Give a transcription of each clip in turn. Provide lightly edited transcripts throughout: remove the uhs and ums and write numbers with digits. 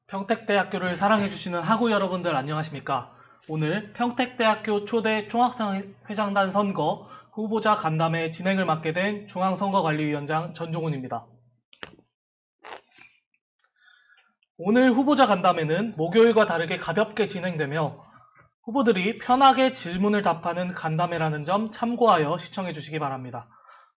평택대학교를 사랑해주시는 학우 여러분들 안녕하십니까? 오늘 평택대학교 초대 총학생회장단 선거 후보자 간담회 진행을 맡게 된 중앙선거관리위원장 전종훈입니다. 오늘 후보자 간담회는 목요일과 다르게 가볍게 진행되며 후보들이 편하게 질문을 답하는 간담회라는 점 참고하여 시청해 주시기 바랍니다.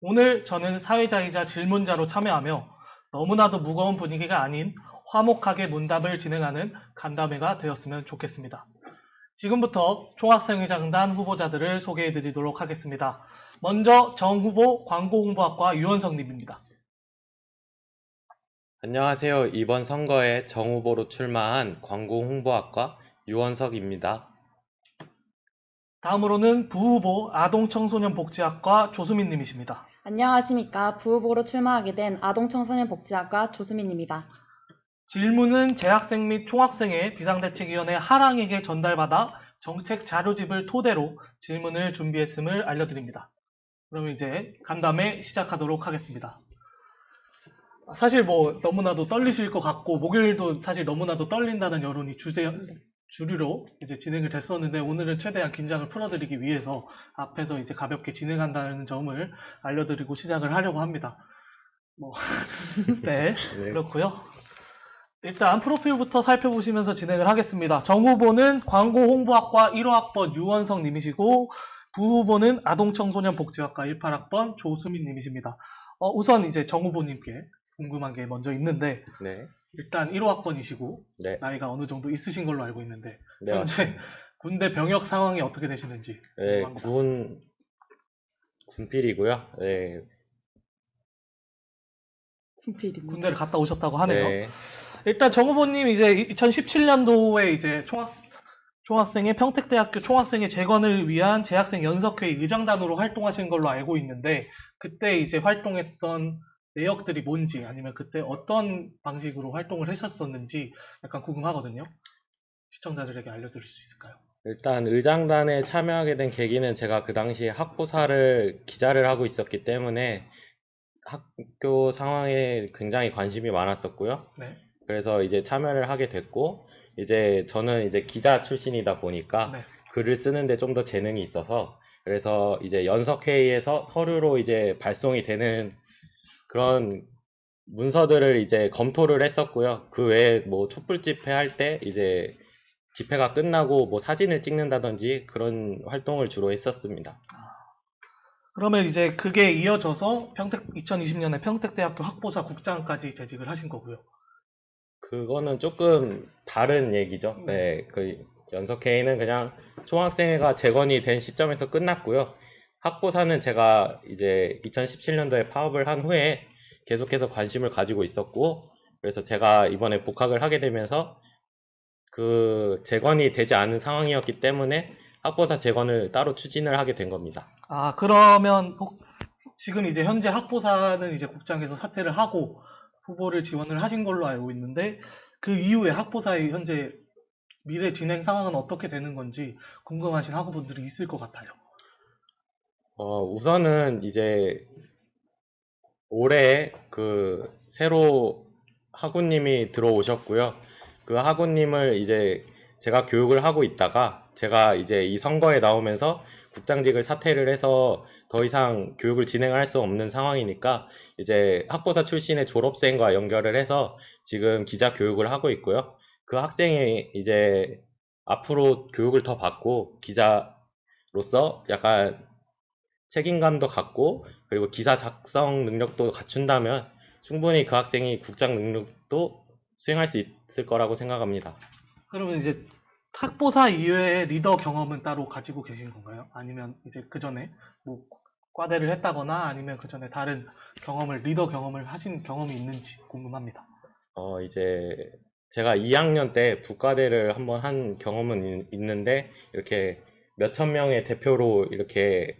오늘 저는 사회자이자 질문자로 참여하며 너무나도 무거운 분위기가 아닌 화목하게 문답을 진행하는 간담회가 되었으면 좋겠습니다. 지금부터 총학생회장단 후보자들을 소개해 드리도록 하겠습니다. 먼저 정 후보 광고홍보학과 유원석님입니다. 안녕하세요. 이번 선거에 정 후보로 출마한 광고홍보학과 유원석입니다. 다음으로는 부후보 아동청소년복지학과 조수민님이십니다. 안녕하십니까. 부후보로 출마하게 된 아동청소년복지학과 조수민입니다. 질문은 재학생 및 총학생회 비상대책위원회 하랑에게 전달받아 정책 자료집을 토대로 질문을 준비했음을 알려드립니다. 그러면 이제 간담회 시작하도록 하겠습니다. 사실 너무나도 떨리실 것 같고 목요일도 사실 너무나도 떨린다는 여론이 주류로 이제 진행을 됐었는데 오늘은 최대한 긴장을 풀어드리기 위해서 앞에서 이제 가볍게 진행한다는 점을 알려드리고 시작을 하려고 합니다. 네, 그렇고요. 일단 프로필부터 살펴보시면서 진행을 하겠습니다. 정 후보는 광고홍보학과 1호학번 유원석 님이시고 부후보는 아동청소년복지학과 18학번 조수민 님이십니다. 우선 이제 정 후보님께 궁금한 게 먼저 있는데 네. 일단 1호학번이시고 네. 나이가 어느 정도 있으신 걸로 알고 있는데 네, 현재 군대 병역 상황이 어떻게 되시는지 네, 궁금합니다. 군필이고요. 네. 군필입니다. 군대를 갔다 오셨다고 하네요. 네. 일단 정 후보님 이제 2017년도에 이제 총학생회 평택대학교 총학생회 재건을 위한 재학생 연석회의 의장단으로 활동하신 걸로 알고 있는데 그때 이제 활동했던 내역들이 뭔지 아니면 그때 어떤 방식으로 활동을 하셨었는지 약간 궁금하거든요. 시청자들에게 알려드릴 수 있을까요? 일단 의장단에 참여하게 된 계기는 제가 그 당시에 학부사를 기자를 하고 있었기 때문에 학교 상황에 굉장히 관심이 많았었고요. 네. 그래서 이제 참여를 하게 됐고, 이제 저는 이제 기자 출신이다 보니까 네. 글을 쓰는데 좀 더 재능이 있어서, 그래서 이제 연석회의에서 서류로 이제 발송이 되는 그런 문서들을 이제 검토를 했었고요. 그 외에 촛불 집회 할 때 이제 집회가 끝나고 사진을 찍는다든지 그런 활동을 주로 했었습니다. 그러면 이제 그게 이어져서 2020년에 평택대학교 학보사 국장까지 재직을 하신 거고요. 그거는 조금 다른 얘기죠. 네, 그 연석회의는 그냥 총학생회가 재건이 된 시점에서 끝났고요. 학보사는 제가 이제 2017년도에 파업을 한 후에 계속해서 관심을 가지고 있었고, 그래서 제가 이번에 복학을 하게 되면서 그 재건이 되지 않은 상황이었기 때문에 학보사 재건을 따로 추진을 하게 된 겁니다. 아, 그러면 지금 이제 현재 학보사는 이제 국장에서 사퇴를 하고 후보를 지원을 하신 걸로 알고 있는데 그 이후에 학보사의 현재 미래 진행 상황은 어떻게 되는 건지 궁금하신 학우분들이 있을 것 같아요. 우선은 이제 올해 새로 학우님이 들어오셨고요. 그 학우님을 이제 제가 교육을 하고 있다가 제가 이제 이 선거에 나오면서 국장직을 사퇴를 해서 더 이상 교육을 진행할 수 없는 상황이니까 이제 학보사 출신의 졸업생과 연결을 해서 지금 기자 교육을 하고 있고요. 그 학생이 이제 앞으로 교육을 더 받고 기자로서 약간 책임감도 갖고 그리고 기사 작성 능력도 갖춘다면 충분히 그 학생이 국장 능력도 수행할 수 있을 거라고 생각합니다. 그러면 이제 학보사 이외에 리더 경험은 따로 가지고 계신 건가요? 아니면 이제 그 전에 과대를 했다거나 아니면 그 전에 다른 리더 경험을 하신 경험이 있는지 궁금합니다. 이제 제가 2학년 때 북과대를 한번 한 경험은 있는데 이렇게 몇천 명의 대표로 이렇게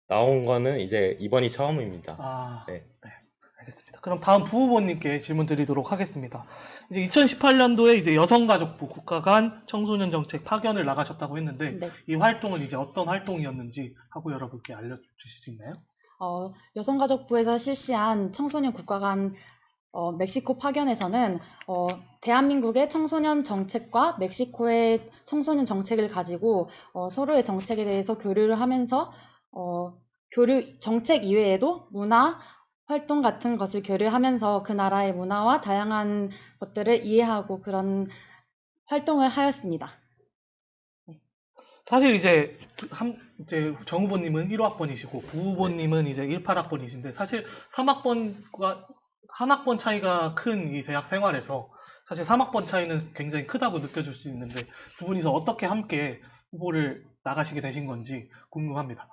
나온 거는 이제 이번이 처음입니다. 네. 알겠습니다. 그럼 다음 부후보님께 질문 드리도록 하겠습니다. 이제 2018년도에 이제 여성가족부 국가 간 청소년 정책 파견을 나가셨다고 했는데 네. 이 활동은 이제 어떤 활동이었는지 하고 여러분께 알려주실 수 있나요? 여성가족부에서 실시한 청소년 국가 간 멕시코 파견에서는 대한민국의 청소년 정책과 멕시코의 청소년 정책을 가지고 서로의 정책에 대해서 교류를 하면서 정책 이외에도 문화 활동 같은 것을 교류하면서 그 나라의 문화와 다양한 것들을 이해하고 그런 활동을 하였습니다. 사실 이제 정 후보님은 1호학번이시고 부후보님은 이제 18학번이신데 사실 3학번과 한 학번 차이가 큰 이 대학 생활에서 사실 3학번 차이는 굉장히 크다고 느껴질 수 있는데 두 분이서 어떻게 함께 후보를 나가시게 되신 건지 궁금합니다.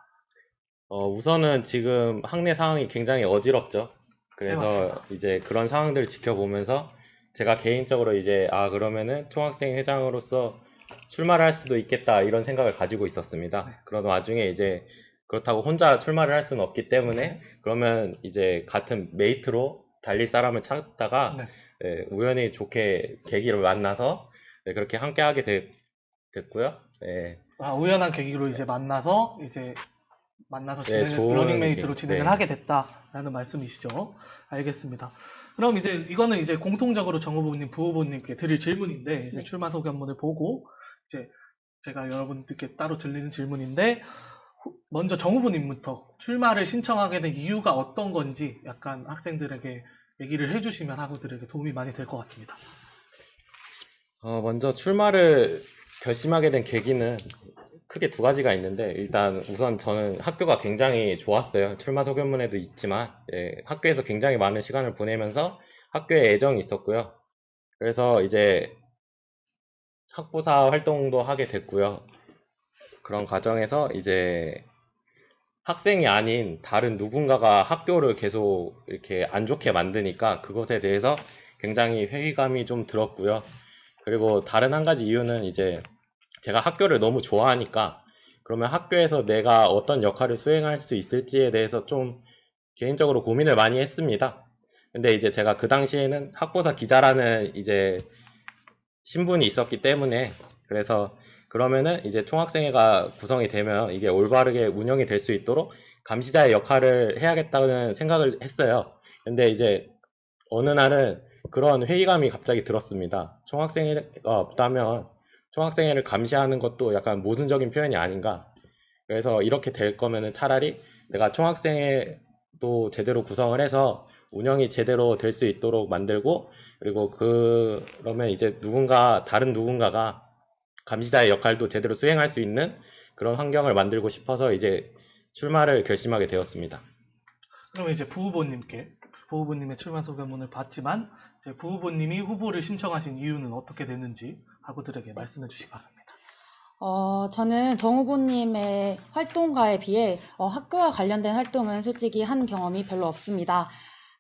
우선은 지금 학내 상황이 굉장히 어지럽죠. 네, 그래서 맞습니다. 이제 그런 상황들을 지켜보면서 제가 개인적으로 이제 그러면은 총학생 회장으로서 출마를 할 수도 있겠다 이런 생각을 가지고 있었습니다. 그런 와중에 이제 그렇다고 혼자 출마를 할 수는 없기 때문에 네. 그러면 이제 같은 메이트로 달릴 사람을 찾다가 네. 우연히 좋게 계기를 만나서 그렇게 함께하게 됐고요. 우연한 계기로 이제 만나서 좋은 러닝메이트로 계기. 진행을 하게 됐다라는 말씀이시죠. 알겠습니다. 그럼 이제 이거는 이제 공통적으로 정 후보님, 부 후보님께 드릴 질문인데 이제 네. 출마 소견문을 보고 이제 제가 여러분들께 따로 드리는 질문인데 먼저 정 후보님부터 출마를 신청하게 된 이유가 어떤 건지 약간 학생들에게 얘기를 해주시면 학우들에게 도움이 많이 될 것 같습니다. 먼저 출마를 결심하게 된 계기는 크게 두 가지가 있는데, 일단 우선 저는 학교가 굉장히 좋았어요. 출마 소견문에도 있지만, 학교에서 굉장히 많은 시간을 보내면서 학교에 애정이 있었고요. 그래서 이제 학부사 활동도 하게 됐고요. 그런 과정에서 이제 학생이 아닌 다른 누군가가 학교를 계속 이렇게 안 좋게 만드니까 그것에 대해서 굉장히 회의감이 좀 들었고요. 그리고 다른 한 가지 이유는 이제 제가 학교를 너무 좋아하니까 그러면 학교에서 내가 어떤 역할을 수행할 수 있을지에 대해서 좀 개인적으로 고민을 많이 했습니다. 근데 이제 제가 그 당시에는 학보사 기자라는 이제 신분이 있었기 때문에 그래서 그러면은 이제 총학생회가 구성이 되면 이게 올바르게 운영이 될 수 있도록 감시자의 역할을 해야겠다는 생각을 했어요. 근데 이제 어느 날은 그런 회의감이 갑자기 들었습니다. 총학생회가 없다면 총학생회를 감시하는 것도 약간 모순적인 표현이 아닌가. 그래서 이렇게 될 거면은 차라리 내가 총학생회도 제대로 구성을 해서 운영이 제대로 될 수 있도록 만들고, 그리고 그러면 이제 다른 누군가가 감시자의 역할도 제대로 수행할 수 있는 그런 환경을 만들고 싶어서 이제 출마를 결심하게 되었습니다. 그러면 이제 부 후보님의 출마 소견문을 봤지만 이제 부 후보님이 후보를 신청하신 이유는 어떻게 됐는지 학우들에게 말씀해 주시기 바랍니다. 저는 정 후보님의 활동가에 비해 학교와 관련된 활동은 솔직히 한 경험이 별로 없습니다.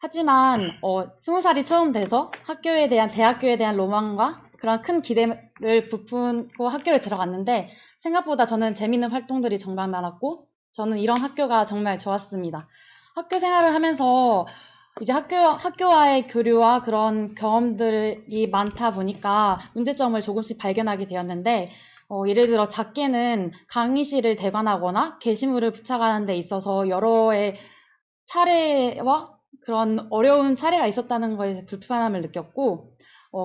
하지만 20살이 처음 돼서 대학교에 대한 로망과 그런 큰 기대를 부푼고 학교를 들어갔는데 생각보다 저는 재밌는 활동들이 정말 많았고 저는 이런 학교가 정말 좋았습니다. 학교 생활을 하면서 이제 학교와의 교류와 그런 경험들이 많다 보니까 문제점을 조금씩 발견하게 되었는데 예를 들어 작게는 강의실을 대관하거나 게시물을 부착하는 데 있어서 여러의 차례와 그런 어려운 차례가 있었다는 거에 불편함을 느꼈고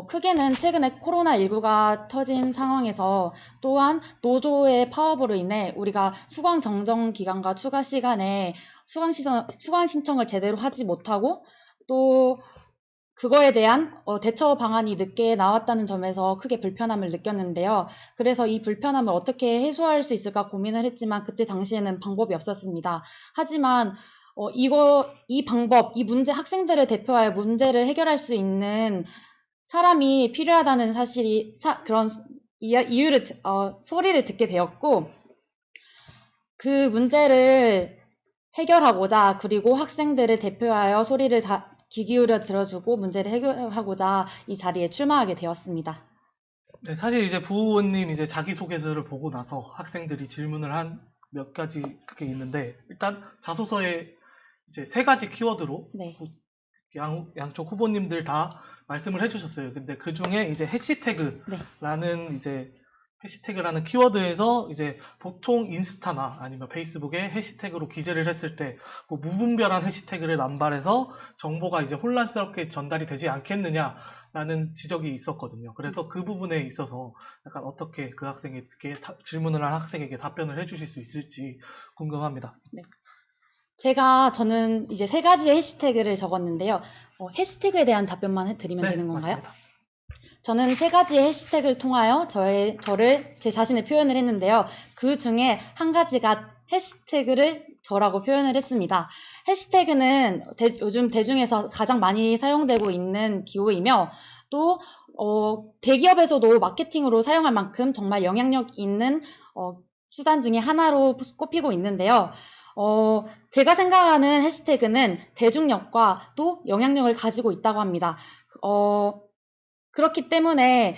크게는 최근에 코로나19가 터진 상황에서 또한 노조의 파업으로 인해 우리가 수강 정정 기간과 추가 시간에 수강 신청을 제대로 하지 못하고 또 그거에 대한 대처 방안이 늦게 나왔다는 점에서 크게 불편함을 느꼈는데요. 그래서 이 불편함을 어떻게 해소할 수 있을까 고민을 했지만 그때 당시에는 방법이 없었습니다. 하지만 이 문제, 학생들을 대표하여 문제를 해결할 수 있는 사람이 필요하다는 그런 소리를 듣게 되었고, 그 문제를 해결하고자, 그리고 학생들을 대표하여 귀 기울여 들어주고 문제를 해결하고자 이 자리에 출마하게 되었습니다. 네, 사실 이제 부 후보님 이제 자기소개서를 보고 나서 학생들이 질문을 한 몇 가지 그게 있는데 일단 자소서에 이제 3가지 키워드로 네. 양쪽 후보님들 다 말씀을 해주셨어요. 근데 그 중에 이제 해시태그라는 네. 이제 해시태그라는 키워드에서 이제 보통 인스타나 아니면 페이스북에 해시태그로 기재를 했을 때 뭐 무분별한 해시태그를 남발해서 정보가 이제 혼란스럽게 전달이 되지 않겠느냐라는 지적이 있었거든요. 그래서 그 부분에 있어서 약간 어떻게 그 학생에게 질문을 한 학생에게 답변을 해주실 수 있을지 궁금합니다. 저는 이제 3가지의 해시태그를 적었는데요. 해시태그에 대한 답변만 해드리면 되는 건가요? 맞습니다. 저는 3가지의 해시태그를 통하여 제 자신을 표현을 했는데요. 그 중에 한 가지가 해시태그를 저라고 표현을 했습니다. 해시태그는 요즘 대중에서 가장 많이 사용되고 있는 기호이며 또 대기업에서도 마케팅으로 사용할 만큼 정말 영향력 있는 수단 중에 하나로 꼽히고 있는데요. 제가 생각하는 해시태그는 대중력과 또 영향력을 가지고 있다고 합니다. 그렇기 때문에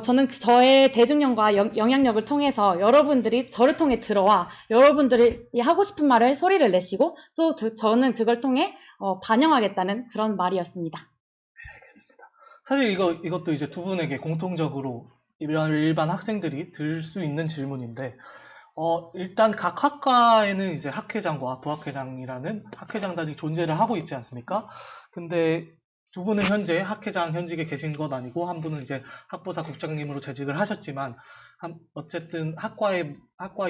저는 저의 대중력과 영향력을 통해서 여러분들이 저를 통해 들어와 여러분들이 하고 싶은 말을 소리를 내시고 또 저는 그걸 통해 반영하겠다는 그런 말이었습니다. 사실 이것도 이제 두 분에게 공통적으로 일반 학생들이 들 수 있는 질문인데, 일단 각 학과에는 이제 학회장과 부학회장이라는 학회장단이 존재를 하고 있지 않습니까? 근데 두 분은 현재 학회장 현직에 계신 건 아니고, 한 분은 이제 학부사 국장님으로 재직을 하셨지만, 어쨌든 학과의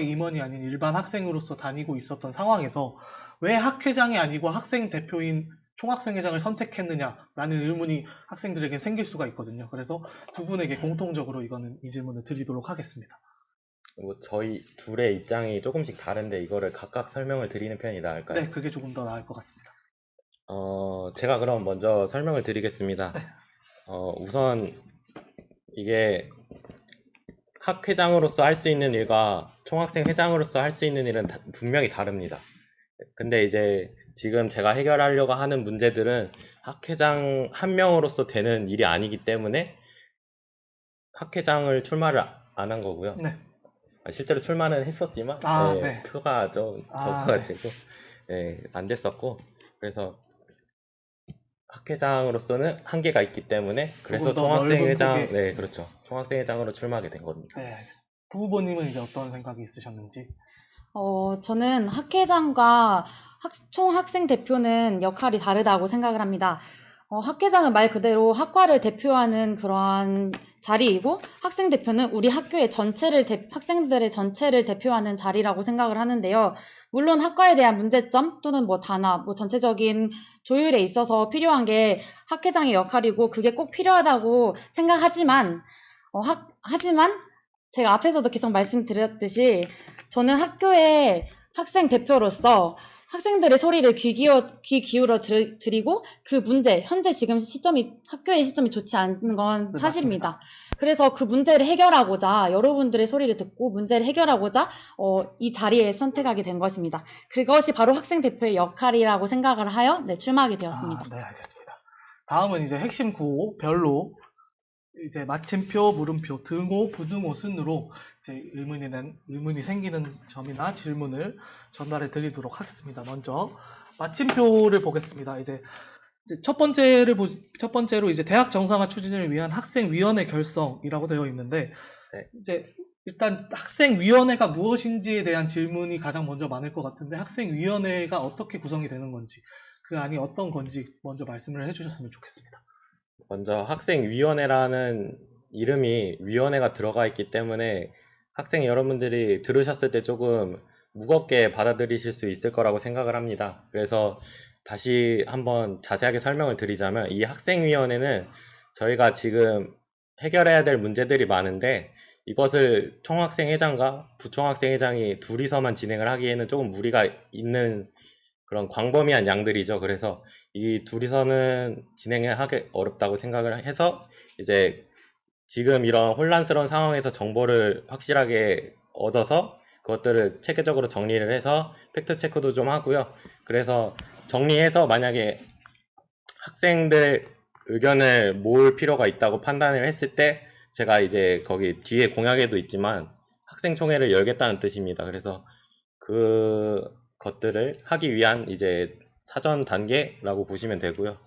임원이 아닌 일반 학생으로서 다니고 있었던 상황에서 왜 학회장이 아니고 학생 대표인 총학생회장을 선택했느냐라는 의문이 학생들에게 생길 수가 있거든요. 그래서 두 분에게 공통적으로 이 질문을 드리도록 하겠습니다. 뭐 저희 둘의 입장이 조금씩 다른데 이거를 각각 설명을 드리는 편이 나을까요? 네, 그게 조금 더 나을 것 같습니다. 제가 그럼 먼저 설명을 드리겠습니다. 네. 우선 이게 학회장으로서 할 수 있는 일과 총학생 회장으로서 할 수 있는 일은 분명히 다릅니다. 근데 이제 지금 제가 해결하려고 하는 문제들은 학회장 한 명으로서 되는 일이 아니기 때문에 학회장을 출마를 안 한 거고요. 네. 실제로 출마는 했었지만 네. 표가 좀 적어가지고 안 됐었고, 그래서 학회장으로서는 한계가 있기 때문에 그래서 더 총학생회장, 넓은 네, 그렇죠. 총학생회장으로 출마하게 된 겁니다. 네, 알겠습니다. 부 후보님은 이제 어떤 생각이 있으셨는지? 저는 학회장과 총학생 대표는 역할이 다르다고 생각을 합니다. 학회장은 말 그대로 학과를 대표하는 그러한 자리이고, 학생 대표는 우리 학교의 학생들의 전체를 대표하는 자리라고 생각을 하는데요. 물론 학과에 대한 문제점 또는 뭐 단합, 전체적인 조율에 있어서 필요한 게 학회장의 역할이고, 그게 꼭 필요하다고 생각하지만, 하지만 제가 앞에서도 계속 말씀드렸듯이 저는 학교의 학생 대표로서 학생들의 소리를 귀 기울여 드리고 그 문제, 현재 지금 학교의 시점이 좋지 않은 건 네, 사실입니다. 맞습니다. 그래서 그 문제를 해결하고자 여러분들의 소리를 듣고 문제를 해결하고자 이 자리에 선택하게 된 것입니다. 그것이 바로 학생 대표의 역할이라고 생각을 하여 출마하게 되었습니다. 네, 알겠습니다. 다음은 이제 핵심 구호 별로 이제 마침표, 물음표, 등호, 부등호 순으로 이제 의문이 생기는 점이나 질문을 전달해 드리도록 하겠습니다. 먼저 마침표를 보겠습니다. 이제 첫 번째로 이제 대학 정상화 추진을 위한 학생위원회 결성이라고 되어 있는데, 네. 이제 일단 학생위원회가 무엇인지에 대한 질문이 가장 먼저 많을 것 같은데, 학생위원회가 어떻게 구성이 되는 건지, 그 안이 어떤 건지 먼저 말씀을 해주셨으면 좋겠습니다. 먼저 학생위원회라는 이름이 위원회가 들어가 있기 때문에 학생 여러분들이 들으셨을 때 조금 무겁게 받아들이실 수 있을 거라고 생각을 합니다. 그래서 다시 한번 자세하게 설명을 드리자면, 이 학생위원회는 저희가 지금 해결해야 될 문제들이 많은데 이것을 총학생회장과 부총학생회장이 둘이서만 진행을 하기에는 조금 무리가 있는 그런 광범위한 양들이죠. 그래서 이 둘이서는 진행을 하기 어렵다고 생각을 해서 이제 지금 이런 혼란스러운 상황에서 정보를 확실하게 얻어서 그것들을 체계적으로 정리를 해서 팩트 체크도 좀 하고요. 그래서 정리해서 만약에 학생들 의견을 모을 필요가 있다고 판단을 했을 때 제가 이제 거기 뒤에 공약에도 있지만 학생총회를 열겠다는 뜻입니다. 그래서 그 것들을 하기 위한 이제 사전 단계라고 보시면 되고요.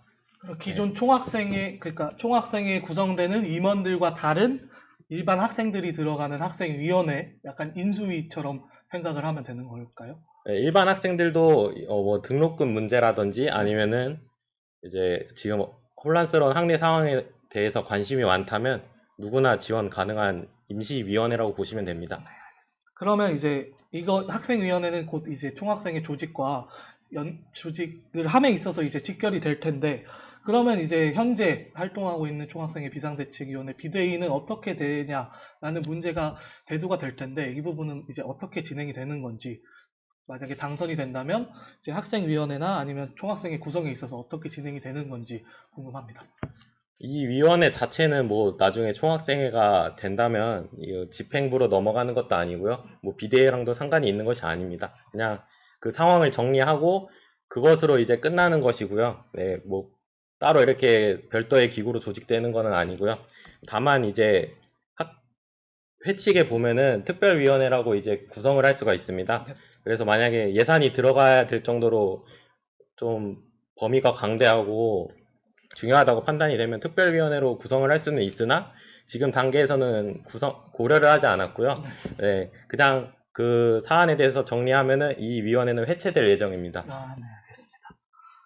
기존 총학생회 구성되는 임원들과 다른 일반 학생들이 들어가는 학생위원회, 약간 인수위처럼 생각을 하면 되는 걸까요? 네, 일반 학생들도 뭐 등록금 문제라든지 아니면은 이제 지금 혼란스러운 학내 상황에 대해서 관심이 많다면 누구나 지원 가능한 임시위원회라고 보시면 됩니다. 그러면 이제 이거 학생위원회는 곧 이제 총학생의 조직과 조직을 함에 있어서 이제 직결이 될 텐데, 그러면 이제 현재 활동하고 있는 총학생의 비상대책위원회 비대위는 어떻게 되냐라는 문제가 대두가 될 텐데, 이 부분은 이제 어떻게 진행이 되는 건지, 만약에 당선이 된다면 이제 학생위원회나 아니면 총학생의 구성에 있어서 어떻게 진행이 되는 건지 궁금합니다. 이 위원회 자체는 뭐 나중에 총학생회가 된다면 이 집행부로 넘어가는 것도 아니고요. 뭐 비대위랑도 상관이 있는 것이 아닙니다. 그냥 그 상황을 정리하고 그것으로 이제 끝나는 것이고요. 네, 뭐 따로 이렇게 별도의 기구로 조직되는 것은 아니고요. 다만 이제 회칙에 보면은 특별위원회라고 이제 구성을 할 수가 있습니다. 그래서 만약에 예산이 들어가야 될 정도로 좀 범위가 강대하고 중요하다고 판단이 되면 특별위원회로 구성을 할 수는 있으나 지금 단계에서는 고려를 하지 않았고요. 네, 그냥 그 사안에 대해서 정리하면은 이 위원회는 회체될 예정입니다. 네, 알겠습니다.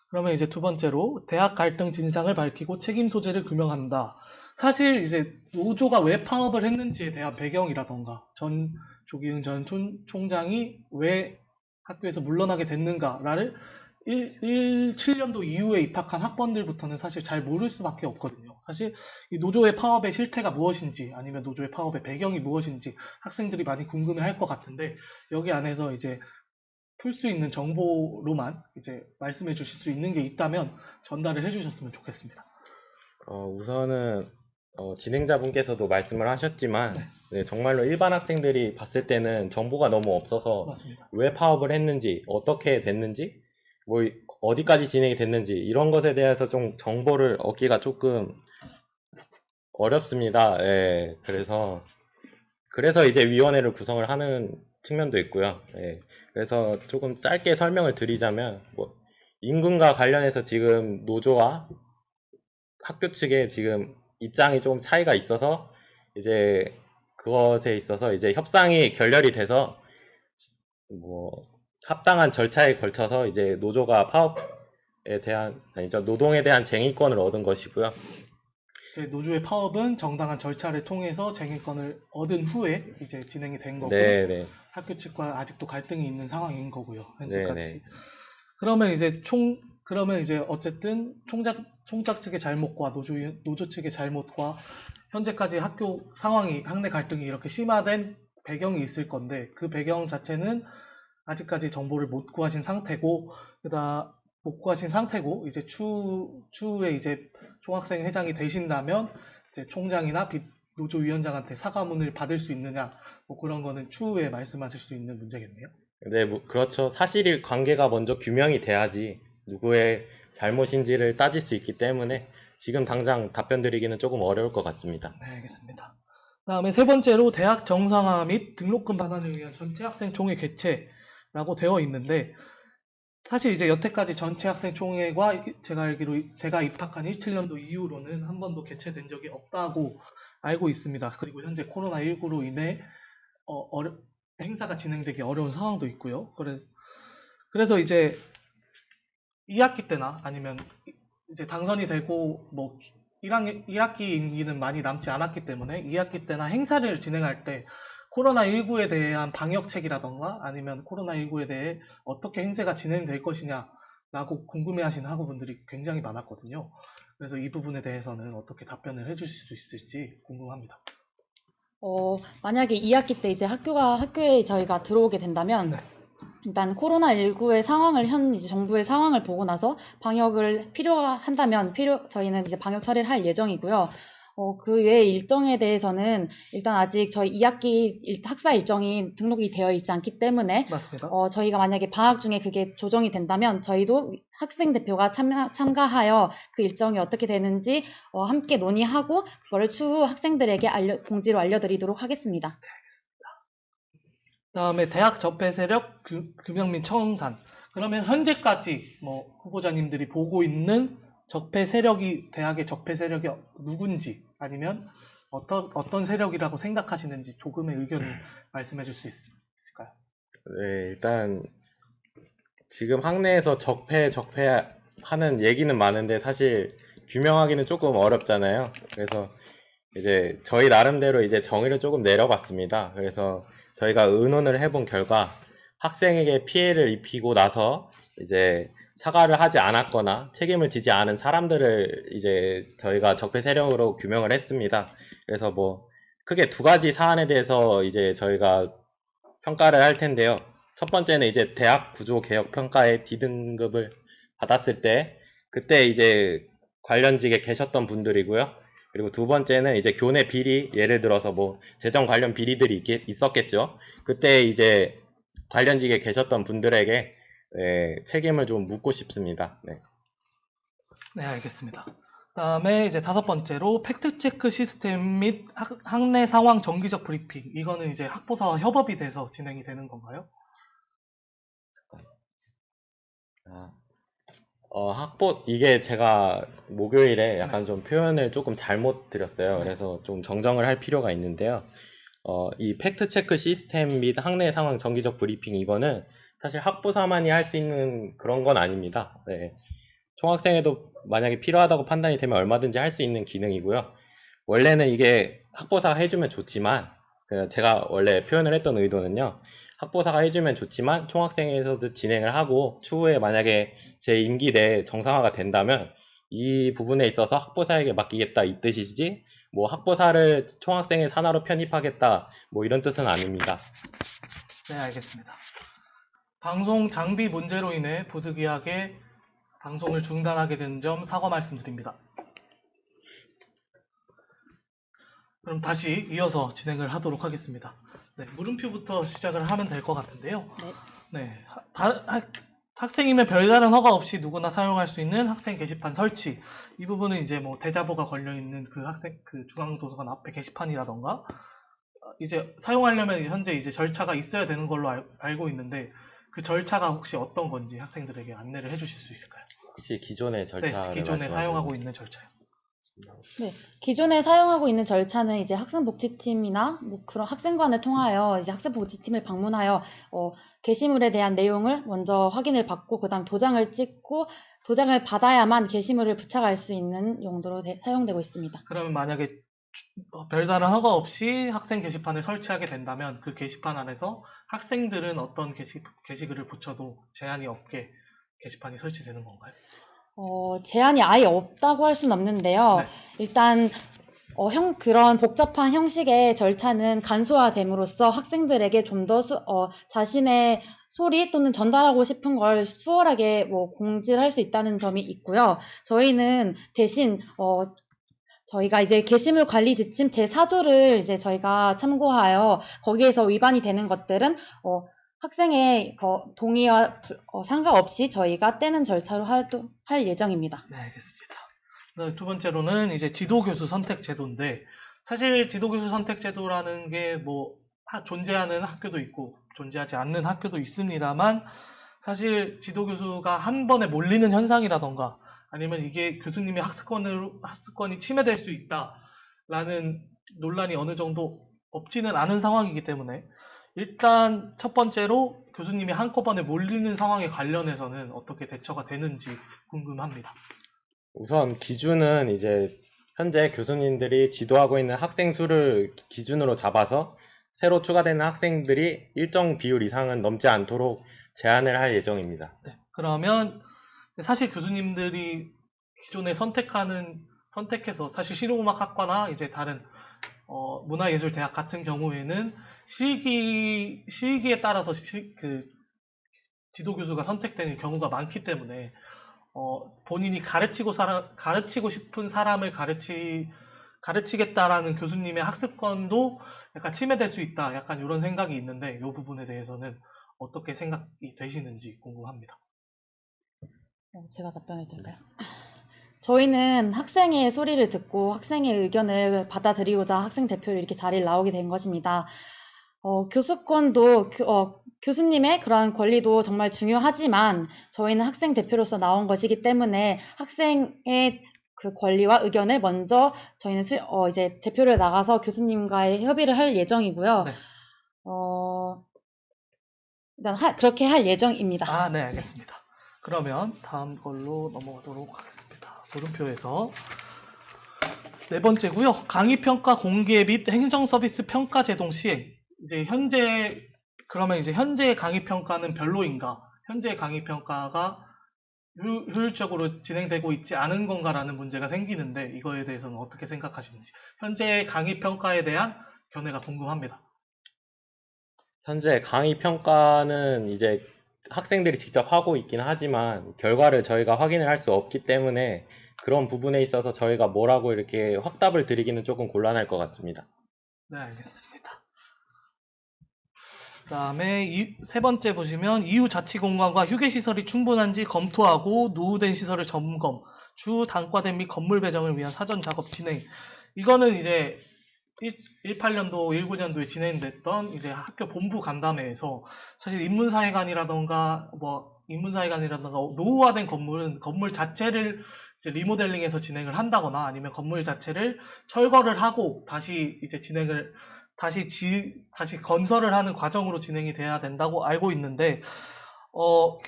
그러면 이제 두 번째로 대학 갈등 진상을 밝히고 책임 소재를 규명한다. 사실 이제 노조가 왜 파업을 했는지에 대한 배경이라던가 전 조기흥 전 총장이 왜 학교에서 물러나게 됐는가를 17년도 이후에 입학한 학번들부터는 사실 잘 모를 수밖에 없거든요. 사실 이 노조의 파업의 실태가 무엇인지 아니면 노조의 파업의 배경이 무엇인지 학생들이 많이 궁금해할 것 같은데, 여기 안에서 이제 풀 수 있는 정보로만 이제 말씀해 주실 수 있는 게 있다면 전달을 해 주셨으면 좋겠습니다. 우선은 진행자분께서도 말씀을 하셨지만 네, 정말로 일반 학생들이 봤을 때는 정보가 너무 없어서 맞습니다. 왜 파업을 했는지 어떻게 됐는지 뭐 어디까지 진행이 됐는지 이런 것에 대해서 좀 정보를 얻기가 조금 어렵습니다. 예, 그래서 이제 위원회를 구성을 하는 측면도 있고요. 예, 그래서 조금 짧게 설명을 드리자면 뭐 임금과 관련해서 지금 노조와 학교 측에 지금 입장이 좀 차이가 있어서 이제 그것에 있어서 이제 협상이 결렬이 돼서 뭐 합당한 절차에 걸쳐서 이제 노조가 파업에 대한 아니죠 노동에 대한 쟁의권을 얻은 것이고요. 노조의 파업은 정당한 절차를 통해서 쟁의권을 얻은 후에 이제 진행이 된 거고, 네네. 학교 측과 아직도 갈등이 있는 상황인 거고요. 네네. 현재까지. 그러면 이제 어쨌든 총장 측의 잘못과 노조 측의 잘못과 현재까지 학교 상황이, 학내 갈등이 이렇게 심화된 배경이 있을 건데, 그 배경 자체는 아직까지 정보를 못 구하신 상태고, 이제 추후에 이제 총학생 회장이 되신다면 이제 총장이나 노조위원장한테 사과문을 받을 수 있느냐, 뭐 그런 거는 추후에 말씀하실 수 있는 문제겠네요. 네, 그렇죠. 사실일 관계가 먼저 규명이 돼야지 누구의 잘못인지를 따질 수 있기 때문에 지금 당장 답변 드리기는 조금 어려울 것 같습니다. 네, 알겠습니다. 다음에 세 번째로 대학 정상화 및 등록금 반환을 위한 전체 학생 총회 개최라고 되어 있는데, 사실 이제 여태까지 전체 학생 총회가 제가 알기로 제가 입학한 17년도 이후로는 한 번도 개최된 적이 없다고 알고 있습니다. 그리고 현재 코로나19로 인해 행사가 진행되기 어려운 상황도 있고요. 그래서 이제 2학기 때나 아니면 이제 당선이 되고 뭐 1학기 임기는 많이 남지 않았기 때문에 2학기 때나 행사를 진행할 때 코로나19에 대한 방역책이라던가 아니면 코로나19에 대해 어떻게 행사가 진행될 것이냐라고 궁금해하시는 학우분들이 굉장히 많았거든요. 그래서 이 부분에 대해서는 어떻게 답변을 해주실 수 있을지 궁금합니다. 만약에 2학기 때 이제 학교에 저희가 들어오게 된다면, 네. 일단 코로나19의 상황을 이제 정부의 상황을 보고 나서 방역을 필요한다면 저희는 이제 방역 처리를 할 예정이고요. 그 외의 일정에 대해서는 일단 아직 저희 2학기 학사 일정이 등록이 되어 있지 않기 때문에, 맞습니다. 저희가 만약에 방학 중에 그게 조정이 된다면 저희도 학생 대표가 참가하여 그 일정이 어떻게 되는지 함께 논의하고 그거를 추후 학생들에게 공지로 알려드리도록 하겠습니다. 다음에 대학 접해 세력 규명 및 청산. 그러면 현재까지 뭐 후보자님들이 보고 있는 대학의 적폐 세력이 누군지 아니면 어떤 세력이라고 생각하시는지 조금의 의견을 말씀해 줄 수 있을까요? 네, 일단 지금 학내에서 적폐하는 얘기는 많은데 사실 규명하기는 조금 어렵잖아요. 그래서 이제 저희 나름대로 이제 정의를 조금 내려봤습니다. 그래서 저희가 의논을 해본 결과 학생에게 피해를 입히고 나서 이제 사과를 하지 않았거나 책임을 지지 않은 사람들을 이제 저희가 적폐 세력으로 규명을 했습니다. 그래서 뭐 크게 두 가지 사안에 대해서 이제 저희가 평가를 할 텐데요. 첫 번째는 이제 대학 구조 개혁 평가에 D등급을 받았을 때 그때 이제 관련직에 계셨던 분들이고요. 그리고 두 번째는 이제 교내 비리, 예를 들어서 뭐 재정 관련 비리들이 있었겠죠. 그때 이제 관련직에 계셨던 분들에게 책임을 좀 묻고 싶습니다. 네. 네, 알겠습니다. 그다음에 이제 다섯 번째로 팩트체크 시스템 및 학내 상황 정기적 브리핑. 이거는 이제 학보사와 협업이 돼서 진행이 되는 건가요? 이게 제가 목요일에 약간 좀 표현을 조금 잘못 드렸어요. 그래서 좀 정정을 할 필요가 있는데요. 이 팩트체크 시스템 및 학내 상황 정기적 브리핑 이거는 사실 학부사만이 할 수 있는 그런 건 아닙니다. 네. 총학생회도 만약에 필요하다고 판단이 되면 얼마든지 할 수 있는 기능이고요. 원래는 이게 학보사가 해주면 좋지만 제가 원래 표현을 했던 의도는요. 학보사가 해주면 좋지만 총학생회에서도 진행을 하고 추후에 만약에 제 임기 내에 정상화가 된다면 이 부분에 있어서 학보사에게 맡기겠다 이 뜻이지 뭐 학보사를 총학생회 산하로 편입하겠다 뭐 이런 뜻은 아닙니다. 네, 알겠습니다. 방송 장비 문제로 인해 부득이하게 방송을 중단하게 된 점 사과 말씀드립니다. 그럼 다시 이어서 진행을 하도록 하겠습니다. 네, 물음표부터 시작을 하면 될 것 같은데요. 네, 학생이면 별다른 허가 없이 누구나 사용할 수 있는 학생 게시판 설치. 이 부분은 이제 뭐 대자보가 걸려 있는 그 중앙도서관 앞에 게시판이라던가 이제 사용하려면 현재 이제 절차가 있어야 되는 걸로 알고 있는데 그 절차가 혹시 어떤 건지 학생들에게 안내를 해주실 수 있을까요? 혹시 기존의 절차를 네, 기존에 사용하고 있는 절차요. 네, 기존에 사용하고 있는 절차는 이제 학생복지팀이나 뭐 그런 학생관을 통하여 이제 학생복지팀을 방문하여 게시물에 대한 내용을 먼저 확인을 받고 그다음 도장을 찍고 도장을 받아야만 게시물을 부착할 수 있는 용도로 사용되고 있습니다. 그러면 만약에 별다른 허가 없이 학생 게시판을 설치하게 된다면 그 게시판 안에서 학생들은 어떤 게시글을 붙여도 제한이 없게 게시판이 설치되는 건가요? 제한이 아예 없다고 할 수는 없는데요. 네. 일단 그런 복잡한 형식의 절차는 간소화됨으로써 학생들에게 좀 더 자신의 소리 또는 전달하고 싶은 걸 수월하게 공지를 할 수 있다는 점이 있고요. 저희는 대신 저희가 이제 게시물 관리 지침 제4조를 이제 저희가 참고하여 거기에서 위반이 되는 것들은 학생의 동의와 상관없이 저희가 떼는 절차로 할 예정입니다. 네, 알겠습니다. 두 번째로는 이제 지도교수 선택 제도인데 사실 지도교수 선택 제도라는 게 뭐 존재하는 학교도 있고 존재하지 않는 학교도 있습니다만 사실 지도교수가 한 번에 몰리는 현상이라던가 아니면 이게 교수님의 학습권이 침해될 수 있다라는 논란이 어느 정도 없지는 않은 상황이기 때문에 일단 첫 번째로 교수님이 한꺼번에 몰리는 상황에 관련해서는 어떻게 대처가 되는지 궁금합니다. 우선 기준은 이제 현재 교수님들이 지도하고 있는 학생 수를 기준으로 잡아서 새로 추가되는 학생들이 일정 비율 이상은 넘지 않도록 제한을 할 예정입니다. 네, 그러면 사실 교수님들이 기존에 선택해서 사실 실용음악학과나 이제 다른 문화예술대학 같은 경우에는 시기에 따라서 그 지도교수가 선택되는 경우가 많기 때문에 본인이 가르치고 싶은 사람을 가르치겠다라는 교수님의 학습권도 약간 침해될 수 있다. 약간 이런 생각이 있는데 이 부분에 대해서는 어떻게 생각이 되시는지 궁금합니다. 제가 답변해도 될까요? 저희는 학생의 소리를 듣고 학생의 의견을 받아들이고자 학생 대표로 이렇게 자리를 나오게 된 것입니다. 교수권도 교수님의 그러한 권리도 정말 중요하지만 저희는 학생 대표로서 나온 것이기 때문에 학생의 그 권리와 의견을 먼저 저희는 이제 대표를 나가서 교수님과의 협의를 할 예정이고요. 네. 일단 그렇게 할 예정입니다. 아, 네, 알겠습니다. 그러면 다음 걸로 넘어가도록 하겠습니다. 물음표에서 네 번째고요. 강의평가 공개 및 행정서비스 평가 제동 시행. 그러면 이제 현재 강의평가는 별로인가? 현재 강의평가가 효율적으로 진행되고 있지 않은 건가라는 문제가 생기는데 이거에 대해서는 어떻게 생각하시는지. 현재 강의평가에 대한 견해가 궁금합니다. 현재 강의 평가는 이제 학생들이 직접 하고 있긴 하지만 결과를 저희가 확인을 할 수 없기 때문에 그런 부분에 있어서 저희가 뭐라고 이렇게 확답을 드리기는 조금 곤란할 것 같습니다. 네, 알겠습니다. 그 다음에 세 번째 보시면 이후 자치공간과 휴게시설이 충분한지 검토하고 노후된 시설을 점검, 주 단과대 및 건물 배정을 위한 사전 작업 진행. 이거는 이제 18년도, 19년도에 진행됐던 이제 학교 본부 간담회에서 사실 인문사회관이라던가 노후화된 건물은 건물 자체를 이제 리모델링해서 진행을 한다거나 아니면 건물 자체를 철거를 하고 다시 이제 다시 건설을 하는 과정으로 진행이 돼야 된다고 알고 있는데,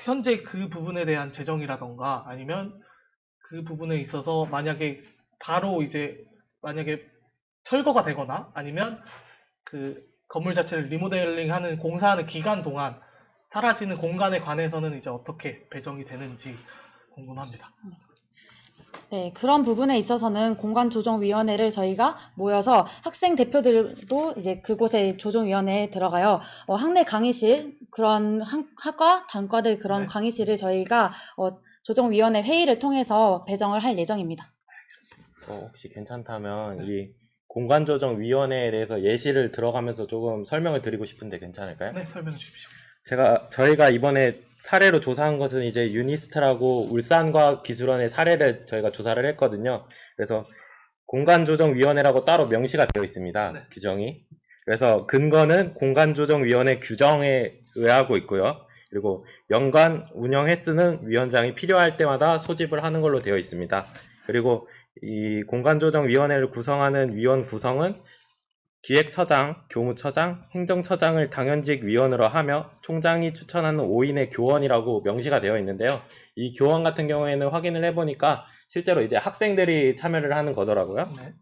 현재 그 부분에 대한 재정이라던가 아니면 그 부분에 있어서 만약에 철거가 되거나 아니면 그 건물 자체를 리모델링 하는 공사하는 기간 동안 사라지는 공간에 관해서는 이제 어떻게 배정이 되는지 궁금합니다. 네, 그런 부분에 있어서는 공간조정위원회를 저희가 모여서 학생 대표들도 이제 그곳에 조정위원회에 들어가요. 학내 강의실, 그런 학과, 단과들 그런 네. 강의실을 저희가 조정위원회 회의를 통해서 배정을 할 예정입니다. 혹시 괜찮다면 이 공간조정위원회에 대해서 예시를 들어가면서 조금 설명을 드리고 싶은데 괜찮을까요? 네, 설명해 주십시오. 저희가 이번에 사례로 조사한 것은 이제 유니스트라고 울산과학기술원의 사례를 저희가 조사를 했거든요. 그래서 공간조정위원회라고 따로 명시가 되어 있습니다. 네. 규정이. 그래서 근거는 공간조정위원회 규정에 의하고 있고요. 그리고 연간 운영 횟수는 위원장이 필요할 때마다 소집을 하는 걸로 되어 있습니다. 그리고 이 공간조정위원회를 구성하는 위원 구성은 기획처장, 교무처장, 행정처장을 당연직 위원으로 하며 총장이 추천하는 5인의 교원이라고 명시가 되어 있는데요. 이 교원 같은 경우에는 확인을 해보니까 실제로 이제 학생들이 참여를 하는 거더라고요. 네.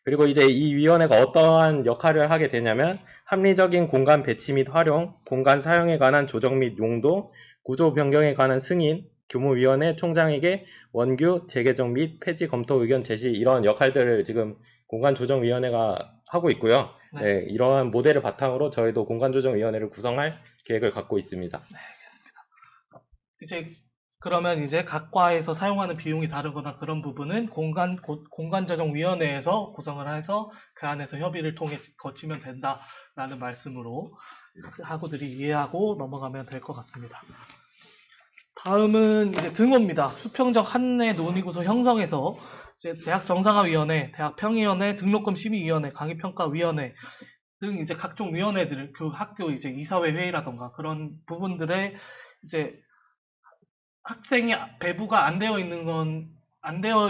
그리고 이제 이 위원회가 어떠한 역할을 하게 되냐면 합리적인 공간 배치 및 활용, 공간 사용에 관한 조정 및 용도, 구조 변경에 관한 승인, 교무위원회 총장에게 원규, 재개정 및 폐지 검토 의견 제시 이런 역할들을 지금 공간조정위원회가 하고 있고요. 네. 네, 이러한 모델을 바탕으로 저희도 공간조정위원회를 구성할 계획을 갖고 있습니다. 이제 그러면 이제 각 과에서 사용하는 비용이 다르거나 그런 부분은 공간조정위원회에서 구성을 해서 그 안에서 협의를 통해 거치면 된다라는 말씀으로 학우들이 이해하고 넘어가면 될 것 같습니다. 다음은 이제 등호입니다. 수평적 한내 논의구조 형성에서 이제 대학 정상화위원회, 대학 평의위원회, 등록금 심의위원회, 강의평가위원회 등 이제 각종 위원회들, 학교 이제 이사회 회의라던가 그런 부분들에 이제 학생이 배부가 안 되어